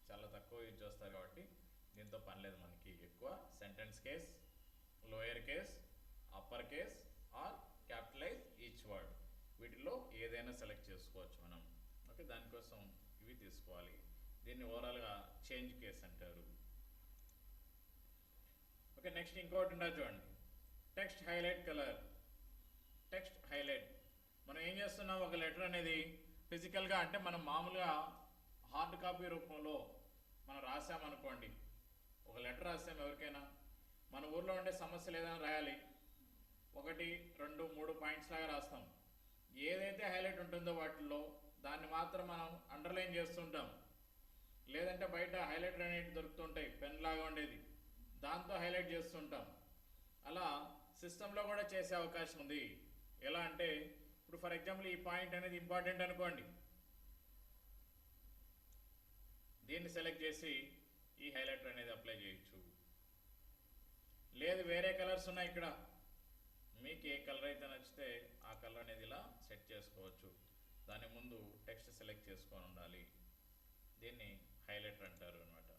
చాలా తక్కువ యూజ్ చేస్తారు. కాబట్టి దీంతో పని లేదు మనకి. ఎక్కువ sentence case, lower case, upper case or capitalize each word, వీటిలో ఏదైనా సెలెక్ట్ చేసుకోవచ్చు మనం. ఓకే, దానికోసం ఇవి తీసుకోవాలి. దీన్ని ఓవరాల్గా చేంజ్ కేస్ అంటారు. ఓకే, నెక్స్ట్ ఇంకోటి ఉండదు చూడండి, text highlight colour. Text highlight మనం ఏం చేస్తున్నాం, ఒక లెటర్ అనేది ఫిజికల్గా అంటే మనం మామూలుగా హార్డ్ కాపీ రూపంలో మనం రాసామనుకోండి, ఒక లెటర్ రాసాం ఎవరికైనా, మన ఊర్లో ఉండే సమస్యలు ఏదైనా రాయాలి, 1, 2, 3 పాయింట్స్ లాగా రాస్తాం. ఏదైతే హైలైట్ ఉంటుందో వాటిల్లో దాన్ని మాత్రం మనం అండర్లైన్ చేస్తుంటాం, లేదంటే బయట హైలైటర్ అనేవి దొరుకుతుంటాయి, పెన్ లాగా ఉండేది, దాంతో హైలైట్ చేస్తుంటాం. అలా సిస్టంలో కూడా చేసే అవకాశం ఉంది. ఎలా అంటే ఇప్పుడు ఫర్ ఎగ్జాంపుల్ ఈ పాయింట్ అనేది ఇంపార్టెంట్ అనుకోండి, దీన్ని సెలెక్ట్ చేసి ఈ హైలైటర్ అనేది అప్లై చేయొచ్చు. లేదు వేరే కలర్స్ ఉన్నాయి ఇక్కడ, మీకు ఏ కలర్ అయితే నచ్చితే ఆ కలర్ అనేది ఇలా సెట్ చేసుకోవచ్చు. దాని ముందు టెక్స్ట్ సెలెక్ట్ చేసుకొని ఉండాలి. దీన్ని హైలైటర్ అంటారు అనమాట.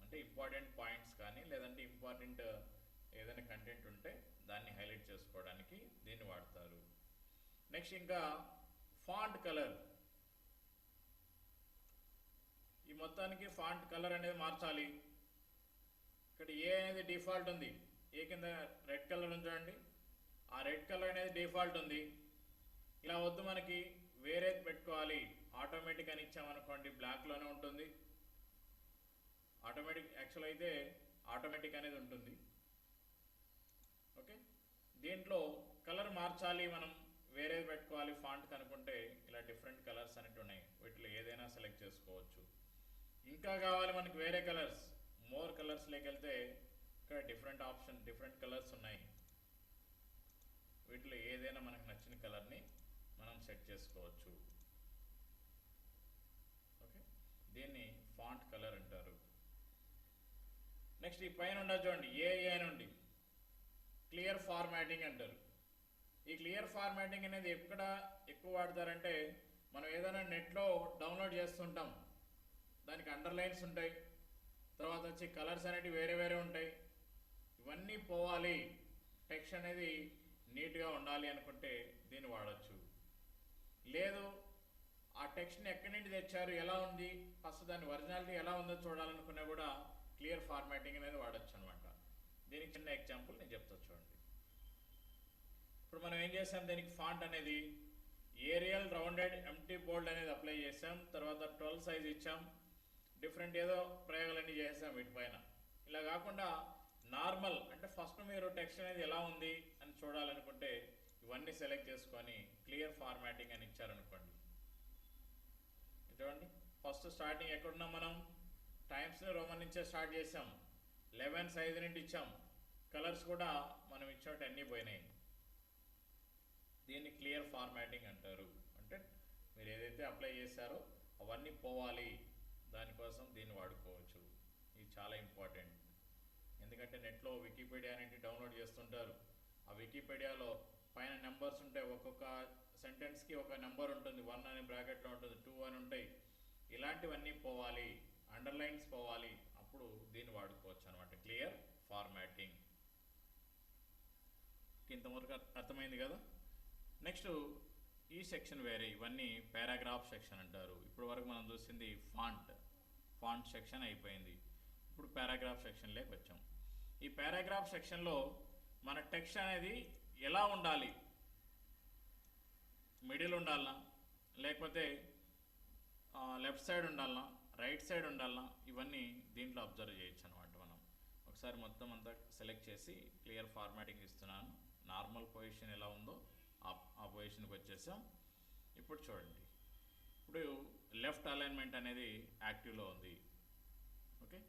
అంటే ఇంపార్టెంట్ పాయింట్స్ కానీ లేదంటే ఇంపార్టెంట్ ఏదైనా కంటెంట్ ఉంటే దాన్ని హైలైట్ చేసుకోవడానికి దీన్ని వాడతారు. నెక్స్ట్ ఇంకా ఫాంట్ కలర్. ఈ మొత్తానికి ఫాంట్ కలర్ అనేది మార్చాలి. ఇక్కడ ఏ అనేది డిఫాల్ట్ ఉంది, ఏ కింద రెడ్ కలర్ ఉంచండి, ఆ రెడ్ కలర్ అనేది డిఫాల్ట్ ఉంది. ఇలా వద్దు, మనకి వేరేది పెట్టుకోవాలి. ఆటోమేటిక్ అని ఇచ్చామనుకోండి బ్లాక్లోనే ఉంటుంది. ఆటోమేటిక్ యాక్చువల్ అయితే ఆటోమేటిక్ అనేది ఉంటుంది. ఓకే, దీంట్లో కలర్ మార్చాలి, మనం వేరేది పెట్టుకోవాలి ఫాంట్ కనుకుంటే ఇలా డిఫరెంట్ కలర్స్ అనేవి ఉన్నాయి, వీటిలో ఏదైనా సెలెక్ట్ చేసుకోవచ్చు. ఇంకా కావాలి మనకి వేరే కలర్స్, మోర్ కలర్స్లోకి వెళ్తే ఇక్కడ డిఫరెంట్ ఆప్షన్, డిఫరెంట్ కలర్స్ ఉన్నాయి. వీటిలో ఏదైనా మనకు నచ్చిన కలర్ని మనం సెట్ చేసుకోవచ్చు. ఓకే, దీన్ని ఫాంట్ కలర్ అంటారు. నెక్స్ట్ ఈ పైన ఉండదు చూడండి, ఏఏ నుండి క్లియర్ ఫార్మాటింగ్ అంటారు. ఈ క్లియర్ ఫార్మాటింగ్ అనేది ఎక్కడ ఎక్కువ వాడతారంటే మనం ఏదైనా నెట్లో డౌన్లోడ్ చేస్తుంటాం, దానికి అండర్లైన్స్ ఉంటాయి, తర్వాత వచ్చి కలర్స్ అనేవి వేరే వేరే ఉంటాయి. ఇవన్నీ పోవాలి, టెక్స్ట్ అనేది నీట్గా ఉండాలి అనుకుంటే దీన్ని వాడచ్చు. లేదు ఆ టెక్స్ట్ని ఎక్కడి నుండి తెచ్చారు, ఎలా ఉంది, ఫస్ట్ దాని ఒరిజినాలిటీ ఎలా ఉందో చూడాలనుకున్నా కూడా క్లియర్ ఫార్మాటింగ్ అనేది వాడచ్చు అనమాట. దీనికి చిన్న ఎగ్జాంపుల్ నేను చెప్తా చూడండి. ఇప్పుడు మనం ఏం చేసాం, దీనికి ఫాంట్ అనేది ఏరియల్ రౌండెడ్ ఎంటీ బోల్డ్ అనేది అప్లై చేసాం, తర్వాత 12 సైజ్ ఇచ్చాం, డిఫరెంట్ ఏదో ప్రయోగాలన్నీ చేసాం వీటిపైన. ఇలా కాకుండా నార్మల్ అంటే ఫస్ట్ మీరు టెక్స్ట్ అనేది ఎలా ఉంది అని చూడాలనుకుంటే ఇవన్నీ సెలెక్ట్ చేసుకొని క్లియర్ ఫార్మాటింగ్ అని ఇచ్చారనుకోండి. చూడండి, ఫస్ట్ స్టార్టింగ్ ఎక్కడున్నాం మనం, టైమ్స్ని రోమన్ నుంచే స్టార్ట్ చేసాం, 11 సైజ్ నుండి ఇచ్చాం, కలర్స్ కూడా మనం ఇచ్చినట్టు అన్నీ పోయినాయి. దీన్ని క్లియర్ ఫార్మాటింగ్ అంటారు. అంటే మీరు ఏదైతే అప్లై చేశారో అవన్నీ పోవాలి, దానికోసం దీన్ని వాడుకోవచ్చు. ఇది చాలా ఇంపార్టెంట్. ఎందుకంటే నెట్లో వికీపీడియా అనేది డౌన్లోడ్ చేస్తుంటారు. ఆ వికీపీడియాలో పైన నెంబర్స్ ఉంటాయి, ఒక్కొక్క సెంటెన్స్కి ఒక నెంబర్ ఉంటుంది, 1 అని బ్రాకెట్లో ఉంటుంది, 2 అని ఉంటాయి. ఇలాంటివన్నీ పోవాలి, అండర్లైన్స్ పోవాలి, అప్పుడు దీన్ని వాడుకోవచ్చు అనమాట, క్లియర్ ఫార్మాటింగ్. ఇంతవరకు అర్థమైంది కదా. నెక్స్ట్ ఈ సెక్షన్ వేరే, ఇవన్నీ పారాగ్రాఫ్ సెక్షన్ అంటారు. ఇప్పుడు వరకు మనం చూసింది ఫాంట్ సెక్షన్ అయిపోయింది. ఇప్పుడు పారాగ్రాఫ్ సెక్షన్లోకి వచ్చాం. ఈ పారాగ్రాఫ్ సెక్షన్లో మన టెక్స్ట్ అనేది ఎలా ఉండాలి, మిడిల్ ఉండాలనా, లేకపోతే లెఫ్ట్ సైడ్ ఉండాలనా, రైట్ సైడ్ ఉండాలనా, ఇవన్నీ దీంట్లో అబ్జర్వ్ చేయొచ్చు అనమాట. మనం ఒకసారి మొత్తం అంతా సెలెక్ట్ చేసి క్లియర్ ఫార్మాటింగ్ ఇస్తున్నాను. నార్మల్ పొజిషన్ ఎలా ఉందో ఆ పొజిషన్కి వచ్చేసాం. ఇప్పుడు చూడండి, ఇప్పుడు లెఫ్ట్ అలైన్మెంట్ అనేది యాక్టివ్లో ఉంది. ఓకే,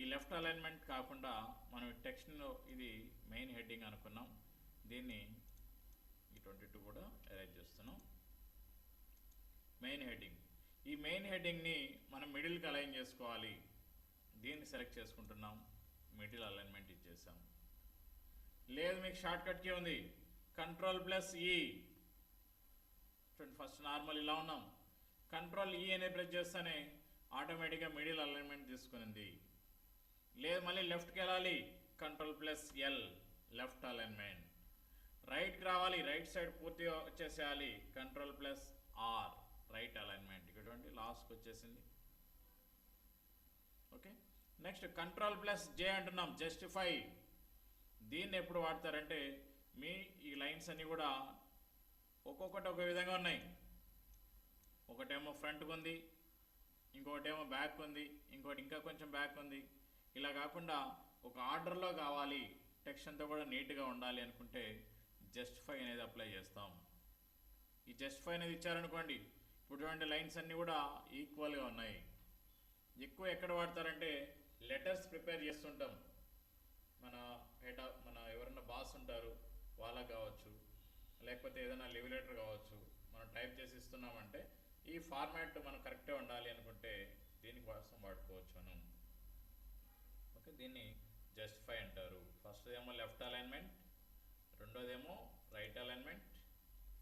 ఈ లెఫ్ట్ అలైన్మెంట్ కాకుండా మనం టెక్స్ట్లో ఇది మెయిన్ హెడ్డింగ్ అనుకున్నాం, దీన్ని ఈ 22 కూడా అరేంజ్ చేస్తున్నాం. మెయిన్ హెడ్డింగ్, ఈ మెయిన్ హెడ్డింగ్ని మనం మిడిల్కి అలైన్ చేసుకోవాలి. దీన్ని సెలెక్ట్ చేసుకుంటున్నాం, మిడిల్ అలైన్మెంట్ ఇచ్చేసాం. లేదు మీకు షార్ట్ కట్కి ఉంది, Ctrl+E. చూడండి, ఫస్ట్ నార్మల్ ఇలా ఉన్నాం, Ctrl+E అనే ప్రెస్ చేస్తేనే ఆటోమేటిక్గా మిడిల్ అలైన్మెంట్ తీసుకునింది. లేదు మళ్ళీ లెఫ్ట్కి వెళ్ళాలి, Ctrl+L లెఫ్ట్ అలైన్మెంట్. రైట్కి రావాలి, రైట్ సైడ్ పూర్తిగా వచ్చేసేయాలి, Ctrl+R రైట్ అలైన్మెంట్. ఇటువంటి లాస్ట్కి వచ్చేసింది. ఓకే, నెక్స్ట్ Ctrl+J అంటున్నాం, జస్టిఫై. దీన్ని ఎప్పుడు వాడతారంటే మీ ఈ లైన్స్ అన్నీ కూడా ఒక్కొక్కటి ఒక విధంగా ఉన్నాయి. ఒకటేమో ఫ్రంట్కి ఉంది, ఇంకొకటేమో బ్యాక్ ఉంది, ఇంకోటి ఇంకా కొంచెం బ్యాక్ ఉంది. ఇలా కాకుండా ఒక ఆర్డర్లో కావాలి, టెక్స్ట్ అంతా కూడా నీట్గా ఉండాలి అనుకుంటే జస్టిఫై అనేది అప్లై చేస్తాం. ఈ జస్టిఫై అనేది ఇచ్చారనుకోండి, ఇప్పుడు చూడండి లైన్స్ అన్నీ కూడా ఈక్వల్గా ఉన్నాయి. ఎక్కువ ఎక్కడ వాడతారంటే లెటర్స్ ప్రిపేర్ చేస్తుంటాం, మన ఎవరైనా బాస్ ఉంటారు వాళ్ళకి కావచ్చు, లేకపోతే ఏదైనా లివ్ లెటర్ కావచ్చు, మనం టైప్ చేసి ఇస్తున్నామంటే ఈ ఫార్మాట్ మనం కరెక్ట్గా ఉండాలి అనుకుంటే దీనికోసం వాడుకోవచ్చు మనం. ఓకే, దీన్ని జస్టిఫై అంటారు. ఫస్ట్ ఏమో లెఫ్ట్ అలైన్మెంట్, రెండోదేమో రైట్ అలైన్మెంట్,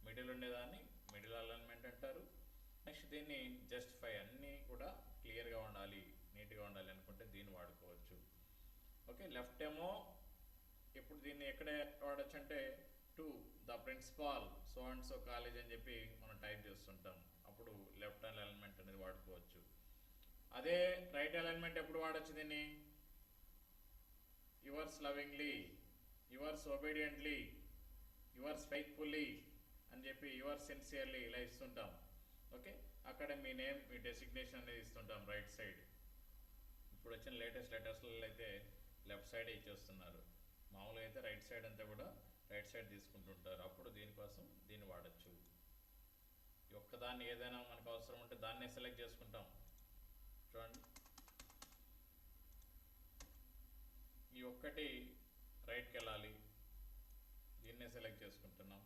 మిడిల్ ఉండేదాన్ని మిడిల్ అలైన్మెంట్ అంటారు. నెక్స్ట్ దీన్ని జస్టిఫై, అన్నీ కూడా క్లియర్గా ఉండాలి, నీట్గా ఉండాలి అనుకుంటే దీన్ని వాడుకోవచ్చు. ఓకే, లెఫ్ట్ ఏమో ఇప్పుడు దీన్ని ఎక్కడ వాడచ్చు అంటే to the principal so and so college అని చెప్పి మనం టైప్ చేస్తుంటాం, అప్పుడు లెఫ్ట్ అలైన్మెంట్ అనేది వాడుకోవచ్చు. అదే రైట్ అలైన్మెంట్ ఎప్పుడు వాడచ్చు, దీన్ని yours lovingly, yours obediently, yours faithfully అని చెప్పి యువర్స్ సిన్సియర్లీ ఇలా ఇస్తుంటాం. ఓకే, అక్కడ మీ నేమ్, మీ డెసిగ్నేషన్ అనేది ఇస్తుంటాం రైట్ సైడ్. ఇప్పుడు వచ్చిన లేటెస్ట్ లెటర్స్లలో అయితే లెఫ్ట్ సైడ్ ఇచ్చేస్తున్నారు, మామూలుగా అయితే రైట్ సైడ్ అంతా కూడా రైట్ సైడ్ తీసుకుంటుంటారు. అప్పుడు దీనికోసం దీన్ని వాడచ్చు. ఈ ఒక్కదాన్ని ఏదైనా మనకు అవసరం ఉంటే దాన్నే సెలెక్ట్ చేసుకుంటాం. చూడండి, ఈ ఒక్కటి రైట్కి వెళ్ళాలి, దీన్నే సెలెక్ట్ చేసుకుంటున్నాం,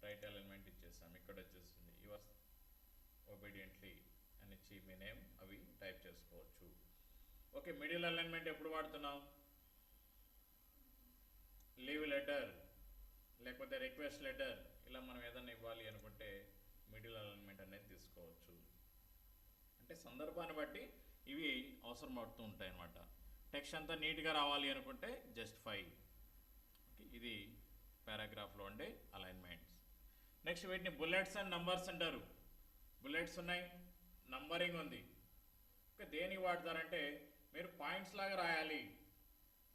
రైట్ అలైన్మెంట్ ఇచ్చేస్తాం. ఇక్కడ వచ్చేస్తుంది యువర్స్ ఒబీడియంట్లీ అని ఇచ్చి మీ నేమ్ అవి టైప్ చేసుకోవచ్చు. ఓకే, మిడిల్ అలైన్మెంట్ ఎప్పుడు వాడుతున్నాం, లీవ్ లెటర్ లేకపోతే రిక్వెస్ట్ లెటర్, ఇలా మనం ఏదైనా ఇవ్వాలి అనుకుంటే మిడిల్ అలైన్మెంట్ అనేది తీసుకోవచ్చు. అంటే సందర్భాన్ని బట్టి ఇవి అవసరం పడుతూ ఉంటాయి అన్నమాట. టెక్స్ట్ అంతా నీట్గా రావాలి అనుకుంటే జస్టిఫై. ఇది పారాగ్రాఫ్లో ఉండే అలైన్మెంట్స్. నెక్స్ట్ వీటిని బుల్లెట్స్ అండ్ నంబర్స్ అంటారు. బుల్లెట్స్ ఉన్నాయి, నంబరింగ్ ఉంది. ఓకే, దేనికి వాడతారంటే మీరు పాయింట్స్ లాగా రాయాలి.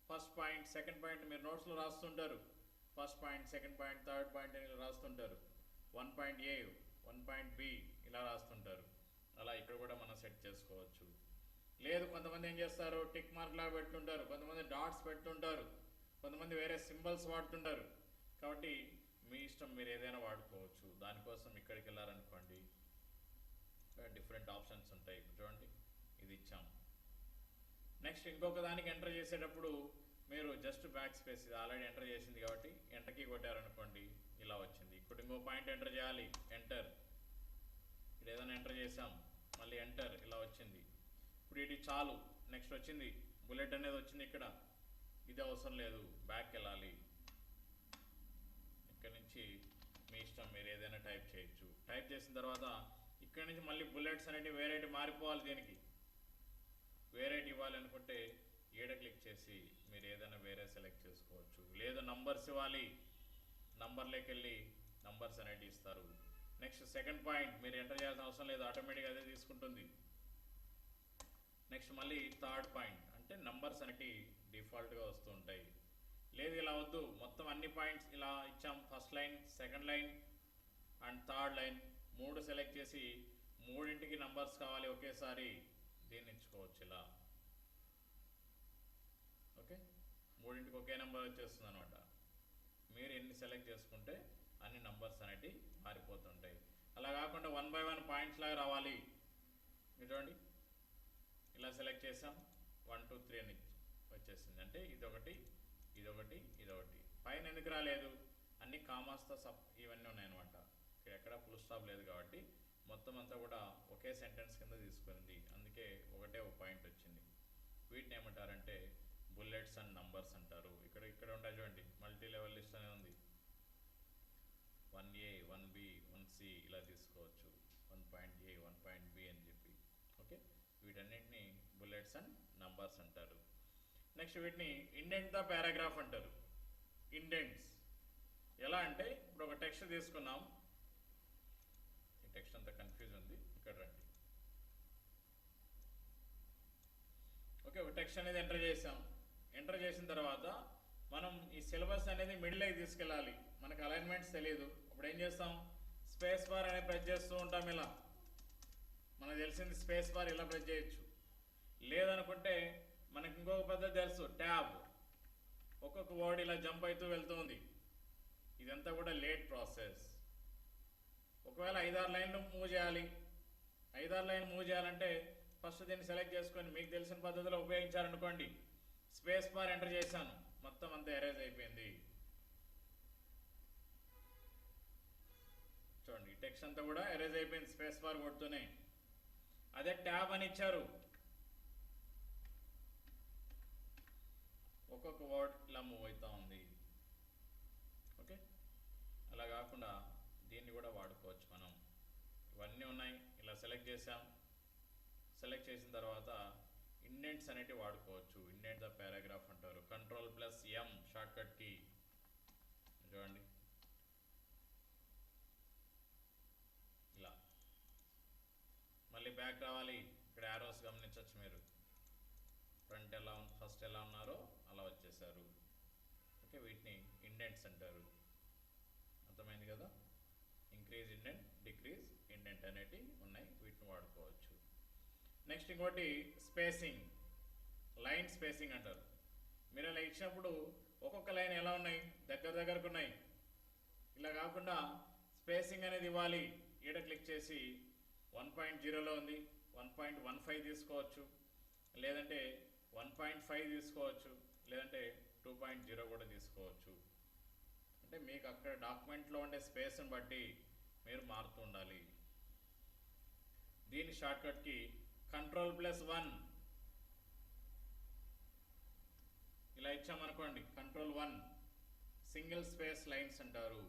ఫస్ట్ పాయింట్, సెకండ్ పాయింట్ మీరు నోట్స్లో రాస్తుంటారు. First point, second point, third point అని రాస్తుంటారు. 1.A, 1.B ఇలా రాస్తుంటారు. అలా ఇక్కడ కూడా మనం సెట్ చేసుకోవచ్చు. లేదు కొంతమంది ఏం చేస్తారు, టిక్ మార్క్ లాగా పెడుతుంటారు, కొంతమంది డాట్స్ పెడుతుంటారు, కొంతమంది వేరే సింబల్స్ వాడుతుంటారు. కాబట్టి మీ ఇష్టం, మీరు ఏదైనా వాడుకోవచ్చు. దానికోసం ఇక్కడికి వెళ్ళారనుకోండి, డిఫరెంట్ ఆప్షన్స్ ఉంటాయి. ఇప్పుడు చూడండి, ఇది ఇచ్చాం. నెక్స్ట్ ఇంకొక దానికి ఎంటర్ చేసేటప్పుడు మీరు జస్ట్ బ్యాక్ స్పేస్, ఇది ఆల్రెడీ ఎంటర్ చేసింది కాబట్టి ఎంటర్ కీ కొట్టారనుకోండి, ఇలా వచ్చింది. ఇప్పుడు ఇంకో పాయింట్ ఎంటర్ చేయాలి, ఎంటర్. ఇక్కడ ఏదైనా ఎంటర్ చేసాం, మళ్ళీ ఎంటర్, ఇలా వచ్చింది. ఇప్పుడు ఇది చాలు. నెక్స్ట్ వచ్చింది బుల్లెట్ అనేది వచ్చింది ఇక్కడ, ఇది అవసరం లేదు, బ్యాక్ వెళ్ళాలి. ఇక్కడ నుంచి మీ ఇష్టం, మీరు ఏదైనా టైప్ చేయొచ్చు. టైప్ చేసిన తర్వాత ఇక్కడ నుంచి మళ్ళీ బుల్లెట్స్ అనేవి వేరేటి మారిపోవాలి. దీనికి వేరేటి ఇవ్వాలి అనుకుంటే ఏడ క్లిక్ చేసి మీరు ఏదైనా వేరే సెలెక్ట్ చేసుకోవచ్చు. లేదు నంబర్స్ ఇవ్వాలి, నంబర్లోకి వెళ్ళి నంబర్స్ అనేవి ఇస్తారు. నెక్స్ట్ సెకండ్ పాయింట్ మీరు ఎంటర్ చేయాల్సిన అవసరం లేదు, ఆటోమేటిక్గా అదే తీసుకుంటుంది. నెక్స్ట్ మళ్ళీ థర్డ్ పాయింట్ అంటే నంబర్స్ అనేవి డిఫాల్ట్గా వస్తూ ఉంటాయి. లేదు ఇలా వద్దు, మొత్తం అన్ని పాయింట్స్ ఇలా ఇచ్చాం, first line, second line and third line, 3 select చేసి 3ంటికి నంబర్స్ కావాలి ఒకేసారి, దీన్ని ఇచ్చుకోవచ్చు ఇలా. ఓకే, 3ంటికి ఒకే నెంబర్ వచ్చేస్తుంది అనమాట. మీరు ఎన్ని సెలెక్ట్ చేసుకుంటే అన్ని నంబర్స్ అనేవి మారిపోతుంటాయి. అలా కాకుండా 1 by 1 పాయింట్స్ లాగా రావాలి. మీరు చూడండి, ఇలా సెలెక్ట్ చేసాం, 1 2 3 అని వచ్చేసింది. అంటే ఇదొకటి, ఇదొకటి, ఇదొకటి. పైన ఎందుకు రాలేదు, అన్ని కామాస్తో ఇవన్నీ ఉన్నాయన్నమాట. ఇక్కడ ఎక్కడ ఫుల్ స్టాప్ లేదు కాబట్టి మొత్తం అంతా కూడా ఒకే సెంటెన్స్ కింద తీసుకుంది. అందుకే ఒకటే ఒక పాయింట్ వచ్చింది. వీటిని ఏమంటారంటే బుల్లెట్స్ అండ్ నంబర్స్ అంటారు. ఇక్కడ ఉండే చూడండి, మల్టీ లెవెల్ లిస్ట్ అనేది ఉంది. 1A 1B 1C ఇలా తీసుకోవచ్చు, 1.A 1.B అని చెప్పి. ఓకే, వీటన్నింటినీ బుల్లెట్స్ అండ్ నంబర్స్ అంటారు. నెక్స్ట్ వీటిని ఇండెంట్ ద పారాగ్రాఫ్ అంటారు. ఇండెంట్స్ ఎలా అంటే, ఇప్పుడు ఒక టెక్స్ట్ తీసుకున్నాం, ఈ టెక్స్ట్ అంతా కన్ఫ్యూజ్ ఉంది, ఇక్కడ రండి. ఓకే, ఒక టెక్స్ట్ అనేది ఎంటర్ చేసాం. ఎంటర్ చేసిన తర్వాత మనం ఈ సిలబస్ అనేది మిడిల్లోకి తీసుకెళ్ళాలి. మనకు అలైన్మెంట్స్ తెలియదు. అప్పుడు ఏం చేస్తాం, స్పేస్ బార్ అనేది ప్రెస్ చేస్తూ ఉంటాం. ఇలా మనకు తెలిసింది స్పేస్ బార్ ఇలా ప్రెస్ చేయొచ్చు. లేదనుకుంటే మనకి ఇంకొక పద్ధతి తెలుసు, ట్యాబ్. ఒక్కొక్క వర్డ్ ఇలా జంప్ అవుతూ వెళ్తుంది. ఇదంతా కూడా లేట్ ప్రాసెస్. ఒకవేళ 5-6 లైన్లు మూవ్ చేయాలి, 5-6 లైన్ మూవ్ చేయాలంటే ఫస్ట్ దీన్ని సెలెక్ట్ చేసుకొని మీకు తెలిసిన పద్ధతిలో ఉపయోగించారనుకోండి, స్పేస్ బార్ ఎంటర్ చేశాను, మొత్తం అంతా ఎరేజ్ అయిపోయింది. చూడండి, టెక్స్ట్ అంతా కూడా ఎరేజ్ అయిపోయింది స్పేస్ బార్ కొడుతూనే. అదే ట్యాబ్ అని ఇచ్చారు, ఒక్కొక్క వర్డ్ ఇలా మూవ్ అవుతూ ఉంది. ఓకే, అలా కాకుండా దీన్ని కూడా వాడుకోవచ్చు మనం. ఇవన్నీ ఉన్నాయి, ఇలా సెలెక్ట్ చేసాం. సెలెక్ట్ చేసిన తర్వాత ఇండెంట్స్ అనేటివి వాడుకోవచ్చు. ఇండెంట్ ద పారాగ్రాఫ్ అంటారు. Ctrl+M shortcut key. చూడండి, ఇలా మళ్ళీ బ్యాక్ రావాలి. ఇక్కడ యారోస్ గమనించవచ్చు మీరు, ఫ్రంట్ ఎలా ఫస్ట్ ఎలా ఉన్నారో అలా వచ్చేసారు. ఓకే, వీటిని ఇండెంట్స్ అంటారు. అర్థమైంది కదా. ఇంక్రీజ్ ఇండెంట్, డిక్రీజ్ ఇండెంట్ అనేటివి ఉన్నాయి, వీటిని వాడుకోవచ్చు. నెక్స్ట్ ఇంకోటి స్పేసింగ్, లైన్ స్పేసింగ్ అంటారు. మీరు అలా ఇచ్చినప్పుడు ఒక్కొక్క లైన్ ఎలా ఉన్నాయి, దగ్గరకు ఉన్నాయి. ఇలా కాకుండా స్పేసింగ్ అనేది ఇవ్వాలి. ఈడ క్లిక్ చేసి 1.0లో ఉంది, 1.15 తీసుకోవచ్చు, లేదంటే 1.5 తీసుకోవచ్చు, లేదంటే 2.0 కూడా తీసుకోవచ్చు. అంటే మీకు అక్కడ డాక్యుమెంట్లో ఉండే స్పేస్ని బట్టి మీరు మారుతూ ఉండాలి. దీని షార్ట్కట్కి Ctrl+1 ఇలా ఇచ్చామనుకోండి, Ctrl+1 సింగిల్ స్పేస్ లైన్స్ అంటారు.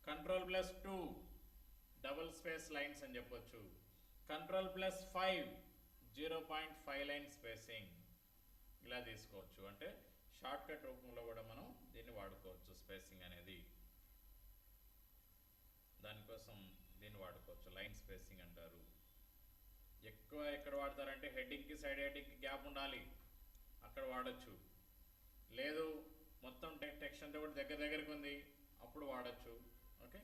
Ctrl+2 డబుల్ స్పేస్ లైన్స్ అని చెప్పొచ్చు. Ctrl+5 0.5 లైన్ స్పేసింగ్ ఇలా తీసుకోవచ్చు. అంటే షార్ట్కట్ రూపంలో కూడా మనం దీన్ని వాడుకోవచ్చు. స్పేసింగ్ అనేది దానికోసం దీన్ని వాడుకోవచ్చు, లైన్ స్పేసింగ్ అంటారు. ఎక్కువ ఎక్కడ వాడతారంటే హెడ్డింగ్కి, సైడ్ హెడ్డింగ్కి గ్యాప్ ఉండాలి, అక్కడ వాడచ్చు. లేదు మొత్తం టెక్స్ట్ అంతా కూడా దగ్గరకు ఉంది, అప్పుడు వాడచ్చు. ఓకే,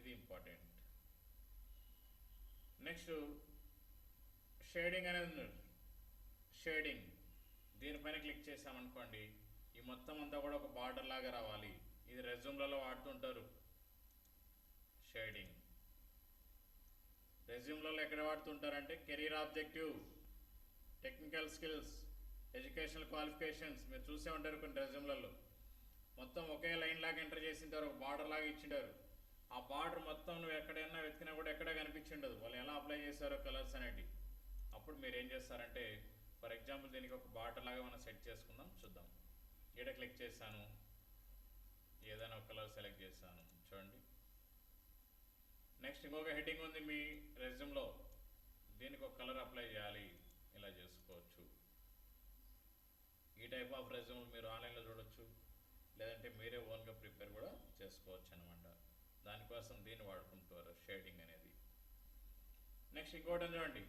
ఇది ఇంపార్టెంట్. నెక్స్ట్ షేడింగ్ అనేది ఉంది. షేడింగ్ దీనిపైన క్లిక్ చేసామనుకోండి, ఈ మొత్తం అంతా కూడా ఒక బార్డర్ లాగా రావాలి. ఇది రెజ్యూమ్లలో వాడుతుంటారు. షేడింగ్ రెజ్యూమ్లలో ఎక్కడ వాడుతుంటారంటే career objective, technical skills, educational qualifications. మీరు చూసే ఉంటారు కొన్ని రెజ్యూమ్లలో మొత్తం ఒకే లైన్ లాగా ఎంటర్ చేసింటారు, ఒక బార్డర్ లాగా ఇచ్చింటారు. ఆ బార్డర్ మొత్తం నువ్వు ఎక్కడైనా వెతికినా కూడా ఎక్కడ కనిపించిండదు, వాళ్ళు ఎలా అప్లై చేశారో కలర్స్ అనేవి. అప్పుడు మీరు ఏం చేస్తారంటే, ఫర్ ఎగ్జాంపుల్ దీనికి ఒక బార్డర్ లాగా మనం సెట్ చేసుకుందాం, చూద్దాం. ఈడ క్లిక్ చేశాను, ఏదైనా ఒక కలర్ సెలెక్ట్ చేశాను, చూడండి. నెక్స్ట్ ఇంకొక హెడ్డింగ్ ఉంది మీ రెజ్యూమ్లో, దీనికి ఒక కలర్ అప్లై చేయాలి, ఇలా చేసుకోవచ్చు. ఈ టైప్ ఆఫ్ రెజ్యూమ్ మీరు ఆన్లైన్లో చూడొచ్చు, లేదంటే మీరే ఓన్గా ప్రిపేర్ కూడా చేసుకోవచ్చు అనమాట. దానికోసం దీన్ని వాడుకుంటారు షేడింగ్ అనేది. నెక్స్ట్ ఇంకోటి చూడండి,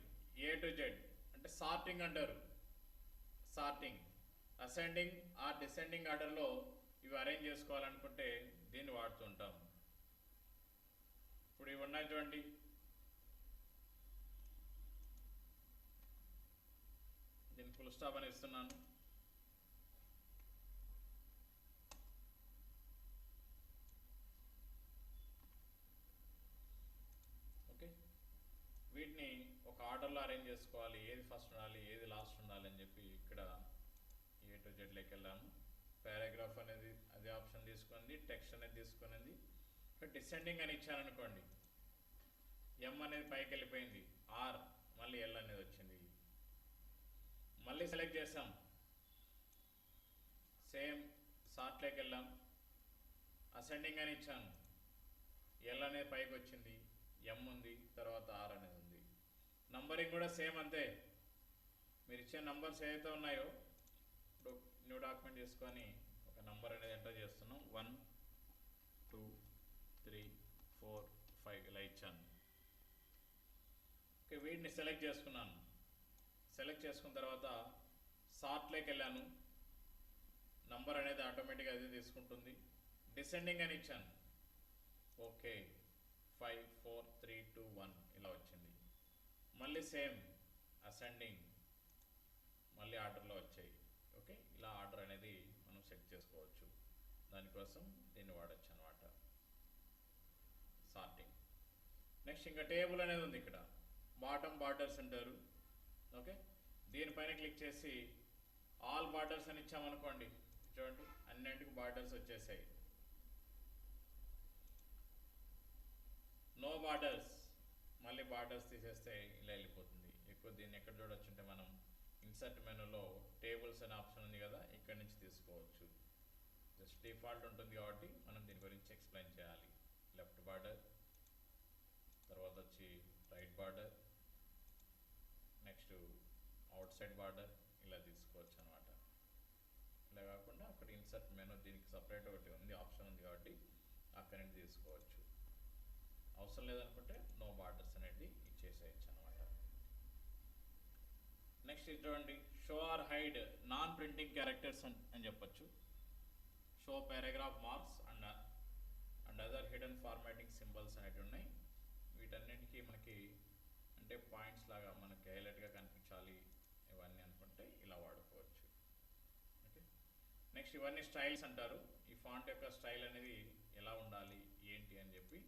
ఏ టు జెడ్ అంటే సార్టింగ్ అంటారు. సార్టింగ్ అసెండింగ్ ఆర్ డిసెండింగ్ ఆర్డర్లో ఇవి అరేంజ్ చేసుకోవాలనుకుంటే దీన్ని వాడుతుంటాం. ఇప్పుడు ఇవి ఉన్నాయి చూడండి, దీన్ని ఫుల్ స్టాప్ అని ఇస్తున్నాను. ఓకే, వీటిని ఒక ఆర్డర్లో అరేంజ్ చేసుకోవాలి, ఏది ఫస్ట్ ఉండాలి ఏది లాస్ట్ ఉండాలి అని చెప్పి. ఇక్కడ ఏ టు జెడ్లోకి వెళ్ళాము. పారాగ్రాఫ్ అనేది అదే ఆప్షన్ తీసుకుంది, టెక్స్ట్ అనేది తీసుకునేది. ఇక్కడ డిసెండింగ్ అని ఇచ్చారనుకోండి, ఎం అనేది పైకి వెళ్ళిపోయింది, ఆర్ మళ్ళీ ఎల్ అనేది వచ్చింది. మళ్ళీ సెలెక్ట్ చేసాం, సేమ్ సార్ట్లోకి వెళ్ళాం, అసెండింగ్ అని ఇచ్చాను, ఎల్ అనేది పైకి వచ్చింది, ఎం ఉంది, తర్వాత ఆర్ అనేది ఉంది. నంబరింగ్ కూడా సేమ్ అంతే. మీరు ఇచ్చే నంబర్స్ ఏవైతే ఉన్నాయో, ఇప్పుడు న్యూ డాక్యుమెంట్ చేసుకొని ఒక నంబర్ అనేది ఎంటర్ చేస్తున్నాం, 1 2 3 4 5 ఇలా ఇచ్చాను. ఓకే, వీటిని సెలెక్ట్ చేసుకున్నాను. సెలెక్ట్ చేసుకున్న తర్వాత సార్ట్లోకి వెళ్ళాను, నంబర్ అనేది ఆటోమేటిక్గా అదే తీసుకుంటుంది. డిసెండింగ్ అని ఇచ్చాను, ఓకే 5 4 3 2 1 ఇలా వచ్చింది. మళ్ళీ సేమ్ అసెండింగ్, మళ్ళీ ఆర్డర్లో వచ్చాయి. ఓకే, ఇలా ఆర్డర్ అనేది మనం సెట్ చేసుకోవచ్చు. దానికోసం దీన్ని వాడచ్చు అనమాట, సార్టింగ్. నెక్స్ట్ ఇంకా టేబుల్ అనేది ఉంది, ఇక్కడ బాటమ్ బార్డర్స్ అంటారు. ఓకే, దీనిపైన క్లిక్ చేసి ఆల్ బార్డర్స్ అని ఇచ్చామనుకోండి, చూడండి అన్నింటికి బార్డర్స్ వచ్చేసాయి. నో బార్డర్స్, మళ్ళీ బార్డర్స్ తీసేస్తే ఇలా వెళ్ళిపోతుంది. ఎక్కువ దీన్ని ఎక్కడ చూడొచ్చు అంటే మనం ఇన్సర్ట్ మెనూలో టేబుల్స్ అనే ఆప్షన్ ఉంది కదా, ఇక్కడ నుంచి తీసుకోవచ్చు. జస్ట్ డిఫాల్ట్ ఉంటుంది కాబట్టి మనం దీని గురించి ఎక్స్ప్లెయిన్ చేయాలి. లెఫ్ట్ బార్డర్, తర్వాత వచ్చి right border, next out side border, ఇలా తీసుకోవచ్చు అనమాట. ఇలా కాకుండా అక్కడ ఇన్సర్ట్ మెనూ దీనికి సపరేట్ ఒకటి ఉంది, ఆప్షన్ ఉంది కాబట్టి అక్కడి నుంచి తీసుకోవచ్చు. అవసరం లేదనుకుంటే నో బార్డర్స్ అనేది ఇచ్చేసేయచ్చు అనమాట. నెక్స్ట్ ఇది చూడండి, show or hide non printing characters అని చెప్పచ్చు. Show paragraph marks and other hidden formatting symbols అనేవి ఉన్నాయి. వీటన్నిటికీ మనకి అంటే పాయింట్స్ లాగా మనకి హైలైట్గా కనిపించాలి ఇవన్నీ అనుకుంటే ఇలా వాడుకోవచ్చు. ఓకే, నెక్స్ట్ ఇవన్నీ స్టైల్స్ అంటారు. ఈ ఫాంట్ యొక్క స్టైల్ అనేది ఎలా ఉండాలి ఏంటి అని చెప్పి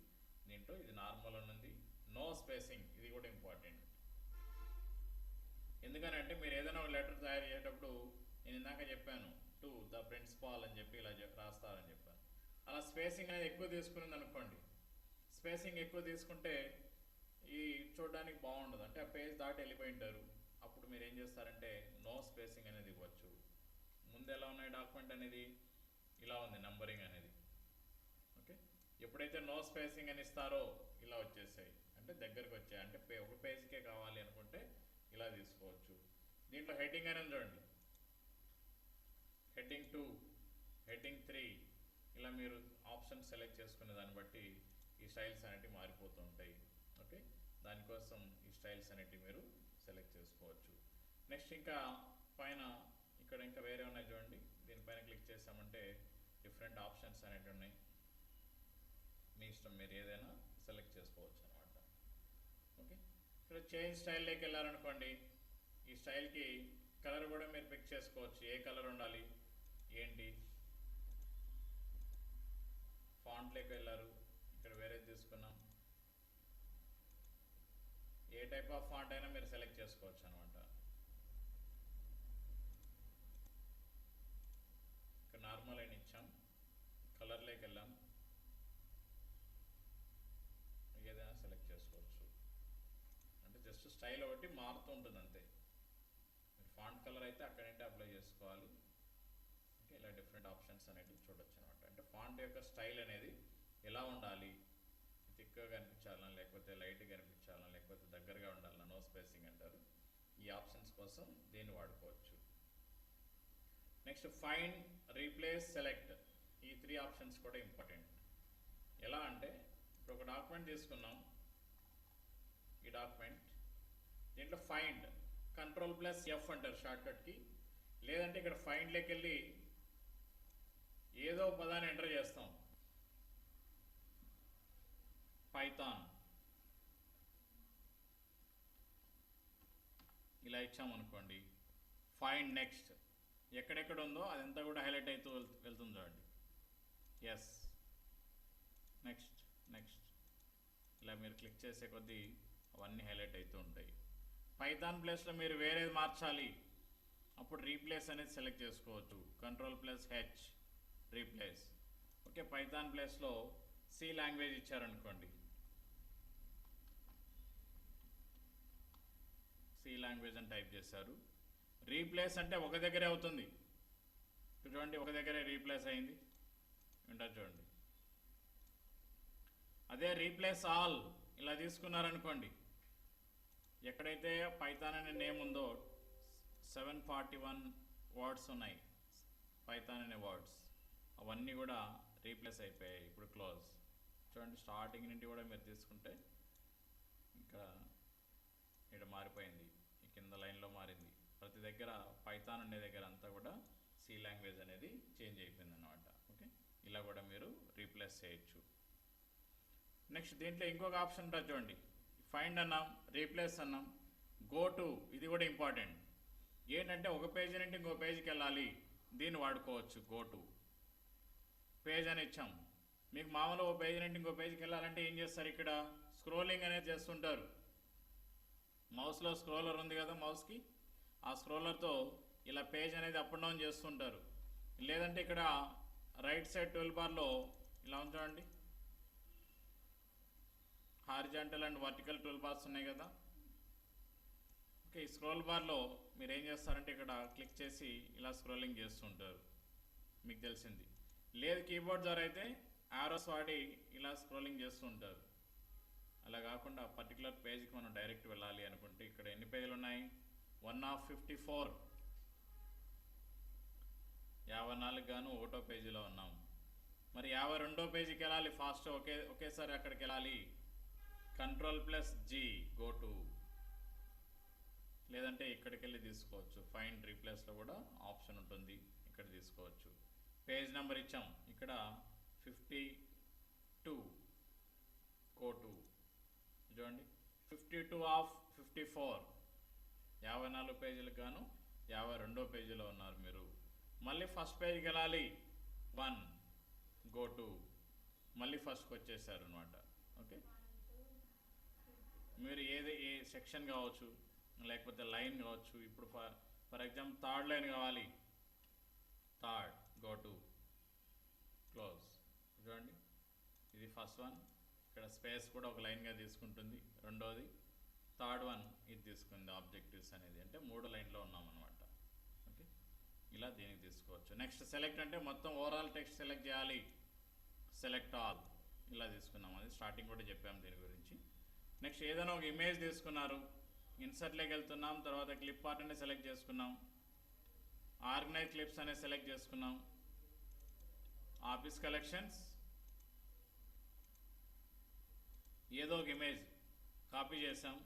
దీంట్లో ఇది నార్మల్ ఉన్నది. నో స్పేసింగ్, ఇది కూడా ఇంపార్టెంట్. ఎందుకనంటే మీరు ఏదైనా ఒక లెటర్ తయారు చేసేటప్పుడు నేను ఇందాక చెప్పాను టు ద ప్రిన్సిపాల్ అని చెప్పి ఇలా రాస్తారని చెప్పాను. అలా స్పేసింగ్ అనేది ఎక్కువ తీసుకున్నది అనుకోండి, స్పేసింగ్ ఎక్కువ తీసుకుంటే ఈ చూడడానికి బాగుండదు, అంటే ఆ పేజ్ దాటి వెళ్ళిపోయి ఉంటారు. అప్పుడు మీరు ఏం చేస్తారంటే నో స్పేసింగ్ అనేది ఇవ్వచ్చు. ముందు ఎలా ఉన్నాయి డాక్యుమెంట్ అనేది, ఇలా ఉంది నంబరింగ్ అనేది. ఓకే, ఎప్పుడైతే నో స్పేసింగ్ అని ఇస్తారో ఇలా వచ్చేసాయి, అంటే దగ్గరకు వచ్చాయి. అంటే ఒక పేజ్కే కావాలి అనుకుంటే ఇలా తీసుకోవచ్చు. దీంట్లో హెడ్డింగ్ అనేది చూడండి, హెడ్డింగ్ 2, హెడ్డింగ్ 3 ఇలా మీరు ఆప్షన్ సెలెక్ట్ చేసుకునే దాన్ని బట్టి ఈ స్టైల్స్ అనేటివి మారిపోతూ ఉంటాయి. ఓకే, దానికోసం ఈ స్టైల్స్ అనేటివి మీరు సెలెక్ట్ చేసుకోవచ్చు. నెక్స్ట్ ఇంకా పైన ఇక్కడ ఇంకా వేరే ఉన్నాయి చూడండి, దీనిపైన క్లిక్ చేసామంటే డిఫరెంట్ ఆప్షన్స్ అనేటివి ఉన్నాయి. మీ ఇష్టం, మీరు ఏదైనా సెలెక్ట్ చేసుకోవచ్చు అనమాట. ఓకే, ఇక్కడ చేంజ్ స్టైల్లోకి వెళ్ళారనుకోండి, ఈ స్టైల్కి కలర్ కూడా మీరు పిక్ చేసుకోవచ్చు, ఏ కలర్ ఉండాలి ఏంటి. ఏ టైప్ ఆఫ్ ఫాంట్ అయినా మీరు సెలెక్ట్ చేసుకోవచ్చు అనమాట. ఇక్కడ నార్మల్ అయిన ఇచ్చాం, కలర్లోకి వెళ్ళాం, ఏదైనా సెలెక్ట్ చేసుకోవచ్చు. అంటే జస్ట్ స్టైల్ ఒకటి మారుతూ ఉంటుంది అంతే. మీరు ఫాంట్ కలర్ అయితే అక్కడంటే అప్లై చేసుకోవాలి. ఓకే, ఇలా డిఫరెంట్ ఆప్షన్స్ అనేవి చూడొచ్చు అనమాట. అంటే ఫాంట్ యొక్క స్టైల్ అనేది ఎలా ఉండాలి, థిక్గా కనిపించాలన్నా, లేకపోతే లైట్గా కనిపించాలన్నా, లేకపోతే దగ్గరగా ఉండాలన్నా, నో స్పేసింగ్ అంటారు. ఈ ఆప్షన్స్ కోసం దీన్ని వాడుకోవచ్చు. నెక్స్ట్ ఫైండ్, రీప్లేస్, సెలెక్ట్, ఈ 3 ఆప్షన్స్ కూడా ఇంపార్టెంట్. ఎలా అంటే ఇప్పుడు ఒక డాక్యుమెంట్ తీసుకున్నాం, ఈ డాక్యుమెంట్, దీంట్లో ఫైండ్ Ctrl+F అంటారు షార్ట్కట్కి. లేదంటే ఇక్కడ ఫైండ్లోకి వెళ్ళి ఏదో పదాన్ని ఎంటర్ చేస్తాం. పైథాన్ ఇలా ఇచ్చామనుకోండి, ఫైండ్ నెక్స్ట్, ఎక్కడెక్కడ ఉందో అదంతా కూడా హైలైట్ అవుతూ వెళ్తుంది చూడండి. ఎస్, నెక్స్ట్, నెక్స్ట్, ఇలా మీరు క్లిక్ చేసే కొద్దీ అవన్నీ హైలైట్ అవుతూ ఉంటాయి. పైథాన్ ప్లేస్లో మీరు వేరేది మార్చాలి, అప్పుడు రీప్లేస్ అనేది సెలెక్ట్ చేసుకోవచ్చు. Ctrl+H replace. ఓకే, పైథాన్ ప్లేస్లో సి లాంగ్వేజ్ ఇచ్చారనుకోండి, సి లాంగ్వేజ్ అని టైప్ చేశారు. రీప్లేస్ అంటే ఒక దగ్గరే అవుతుంది చూడండి, ఒక దగ్గరే రీప్లేస్ అయింది ఉంటుంది చూడండి. అదే రీప్లేస్ ఆల్ ఇలా తీసుకున్నారనుకోండి, ఎక్కడైతే పైథాన్ అనే నేమ్ ఉందో 741 వర్డ్స్ ఉన్నాయి, పైథాన్ అనే వర్డ్స్, అవన్నీ కూడా రీప్లేస్ అయిపోయాయి. ఇప్పుడు క్లోజ్ చూడండి, స్టార్టింగ్ నుండి కూడా మీరు తీసుకుంటే ఇక్కడ మారిపోయింది, ఈ కింద లైన్లో మారింది. ప్రతి దగ్గర పైథాన్ ఉండే దగ్గర అంతా కూడా సి లాంగ్వేజ్ అనేది చేంజ్ అయిపోయింది అన్నమాట. ఓకే, ఇలా కూడా మీరు రీప్లేస్ చేయొచ్చు. నెక్స్ట్ దీంట్లో ఇంకొక ఆప్షన్ ఉంటుంది చూడండి, ఫైండ్ అన్నాం, రీప్లేస్ అన్నాం, గో టు, ఇది కూడా ఇంపార్టెంట్. ఏంటంటే ఒక పేజీ నుండి ఇంకో పేజీకి వెళ్ళాలి, దీన్ని వాడుకోవచ్చు. గో టు పేజ్ అని ఇచ్చాం. మీకు మామూలుగా ఒక పేజీ నుండి ఇంకో పేజీకి వెళ్ళాలంటే ఏం చేస్తారు, ఇక్కడ స్క్రోలింగ్ అనేది చేస్తుంటారు. మౌస్లో స్క్రోలర్ ఉంది కదా మౌస్కి, ఆ స్క్రోలర్తో ఇలా పేజ్ అనేది అప్ అండ్ డౌన్ చేస్తుంటారు. లేదంటే ఇక్కడ రైట్ సైడ్ టూల్ బార్లో ఇలా ఉంచండి, horizontal and vertical tool bars ఉన్నాయి కదా. ఓకే, ఈ స్క్రోల్ బార్లో మీరు ఏం చేస్తారంటే ఇక్కడ క్లిక్ చేసి ఇలా స్క్రోలింగ్ చేస్తుంటారు, మీకు తెలిసింది. లేదు కీబోర్డ్ ద్వారా అయితే ఆరోస్ వాడి ఇలా స్క్రోలింగ్ చేస్తుంటారు. అలా కాకుండా పర్టికులర్ పేజ్కి మనం డైరెక్ట్ వెళ్ళాలి అనుకుంటే ఇక్కడ ఎన్ని పేజీలు ఉన్నాయి, 154, 54 గాను 1వ పేజీలో ఉన్నాం. మరి 52వ పేజీకి వెళ్ళాలి, ఫాస్ట్ ఒకేసారి అక్కడికి వెళ్ళాలి. Ctrl+G గో టు, లేదంటే ఇక్కడికి వెళ్ళి తీసుకోవచ్చు. ఫైండ్, రీప్లేస్లో కూడా ఆప్షన్ ఉంటుంది, ఇక్కడ తీసుకోవచ్చు. పేజ్ నెంబర్ ఇచ్చాం, ఇక్కడ 52 గో టు చూడండి, 52 ఆఫ్ 54, 54 పేజీలకు గాను 52వ పేజీలో ఉన్నారు మీరు. మళ్ళీ ఫస్ట్ పేజ్కి వెళ్ళాలి, 1 గో టు, మళ్ళీ ఫస్ట్కి వచ్చేసారు అనమాట. ఓకే, మీరు ఏ సెక్షన్ కావచ్చు, లేకపోతే లైన్ కావచ్చు. ఇప్పుడు ఫర్ ఎగ్జాంపుల్ 3rd లైన్ కావాలి, 3rd గో టు, క్లోజ్. చూడండి, ఇది ఫస్ట్ వన్, ఇక్కడ స్పేస్ కూడా ఒక లైన్గా తీసుకుంటుంది. రెండోది 3rd వన్ ఇది తీసుకుంది, ఆబ్జెక్టివ్స్ అనేది, అంటే 3 లైన్లో ఉన్నామన్నమాట. ఓకే, ఇలా దీనికి తీసుకోవచ్చు. నెక్స్ట్ సెలెక్ట్ అంటే మొత్తం ఓవరాల్ టెక్స్ట్ సెలెక్ట్ చేయాలి, సెలెక్ట్ ఆల్ ఇలా తీసుకున్నాం. అది స్టార్టింగ్ కూడా చెప్పాము దీని గురించి. నెక్స్ట్ ఏదైనా ఒక ఇమేజ్ తీసుకున్నారు, ఇన్సర్ట్లోకి వెళ్తున్నాం, తర్వాత క్లిప్ ఆర్ట్ అనేది సెలెక్ట్ చేసుకున్నాం, ఆర్గనైజ్ క్లిప్స్ అనేది సెలెక్ట్ చేసుకున్నాం, ఆఫీస్ కలెక్షన్స్, ఏదో ఒక ఇమేజ్ కాపీ చేసాం,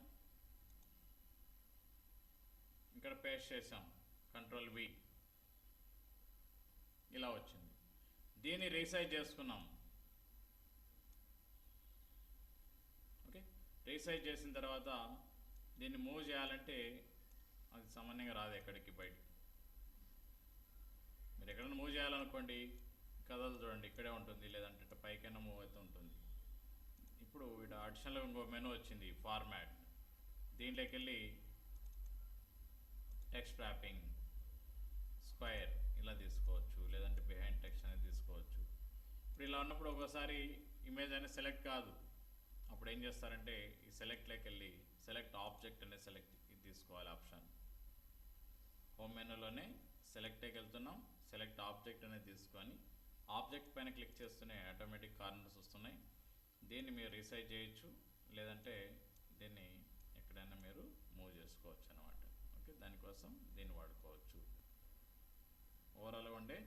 ఇక్కడ పేస్ట్ చేసాం, Ctrl+V, ఇలా వచ్చింది. దీన్ని రీసైజ్ చేసుకున్నాం. ఓకే, రీసైజ్ చేసిన తర్వాత దీన్ని మూవ్ చేయాలంటే అది సామాన్యంగా రాదు ఎక్కడికి, బయటికి. మీరు ఎక్కడైనా మూవ్ చేయాలనుకోండి, కథలు చూడండి ఇక్కడే ఉంటుంది, లేదంటే ఇట్లా పైకైనా మూవ్ అవుతూ ఉంటుంది. ఇప్పుడు ఇటు అడిషనల్గా ఇంకో మెనూ వచ్చింది, ఫార్మాట్. దీంట్లోకి వెళ్ళి టెక్స్ట్ ర్యాపింగ్, స్క్వేర్ ఇలా తీసుకోవచ్చు, లేదంటే బిహైండ్ టెక్స్ట్ అనేది తీసుకోవచ్చు. ఇప్పుడు ఇలా ఉన్నప్పుడు ఒకసారి ఇమేజ్ అనేది సెలెక్ట్ కాదు, అప్పుడు ఏం చేస్తారంటే ఈ సెలెక్ట్లోకి వెళ్ళి సెలెక్ట్ ఆబ్జెక్ట్ అనేది ఇది తీసుకోవాలి ఆప్షన్. హోమ్ మెనూలోనే సెలెక్ట్కి వెళ్తున్నాం, సెలెక్ట్ ఆబ్జెక్ట్ అనేది తీసుకొని ఆబ్జెక్ట్ పైన క్లిక్ చేస్తూనే ఆటోమేటిక్ కార్నర్స్ వస్తున్నాయి. దీన్ని మీరు రీసైజ్ చేయొచ్చు, లేదంటే దీన్ని ఎక్కడైనా మీరు మూవ్ చేసుకోవచ్చు అనమాట. ఓకే, దానికోసం దీన్ని వాడుకోవచ్చు. ఓవరాల్గా ఉండే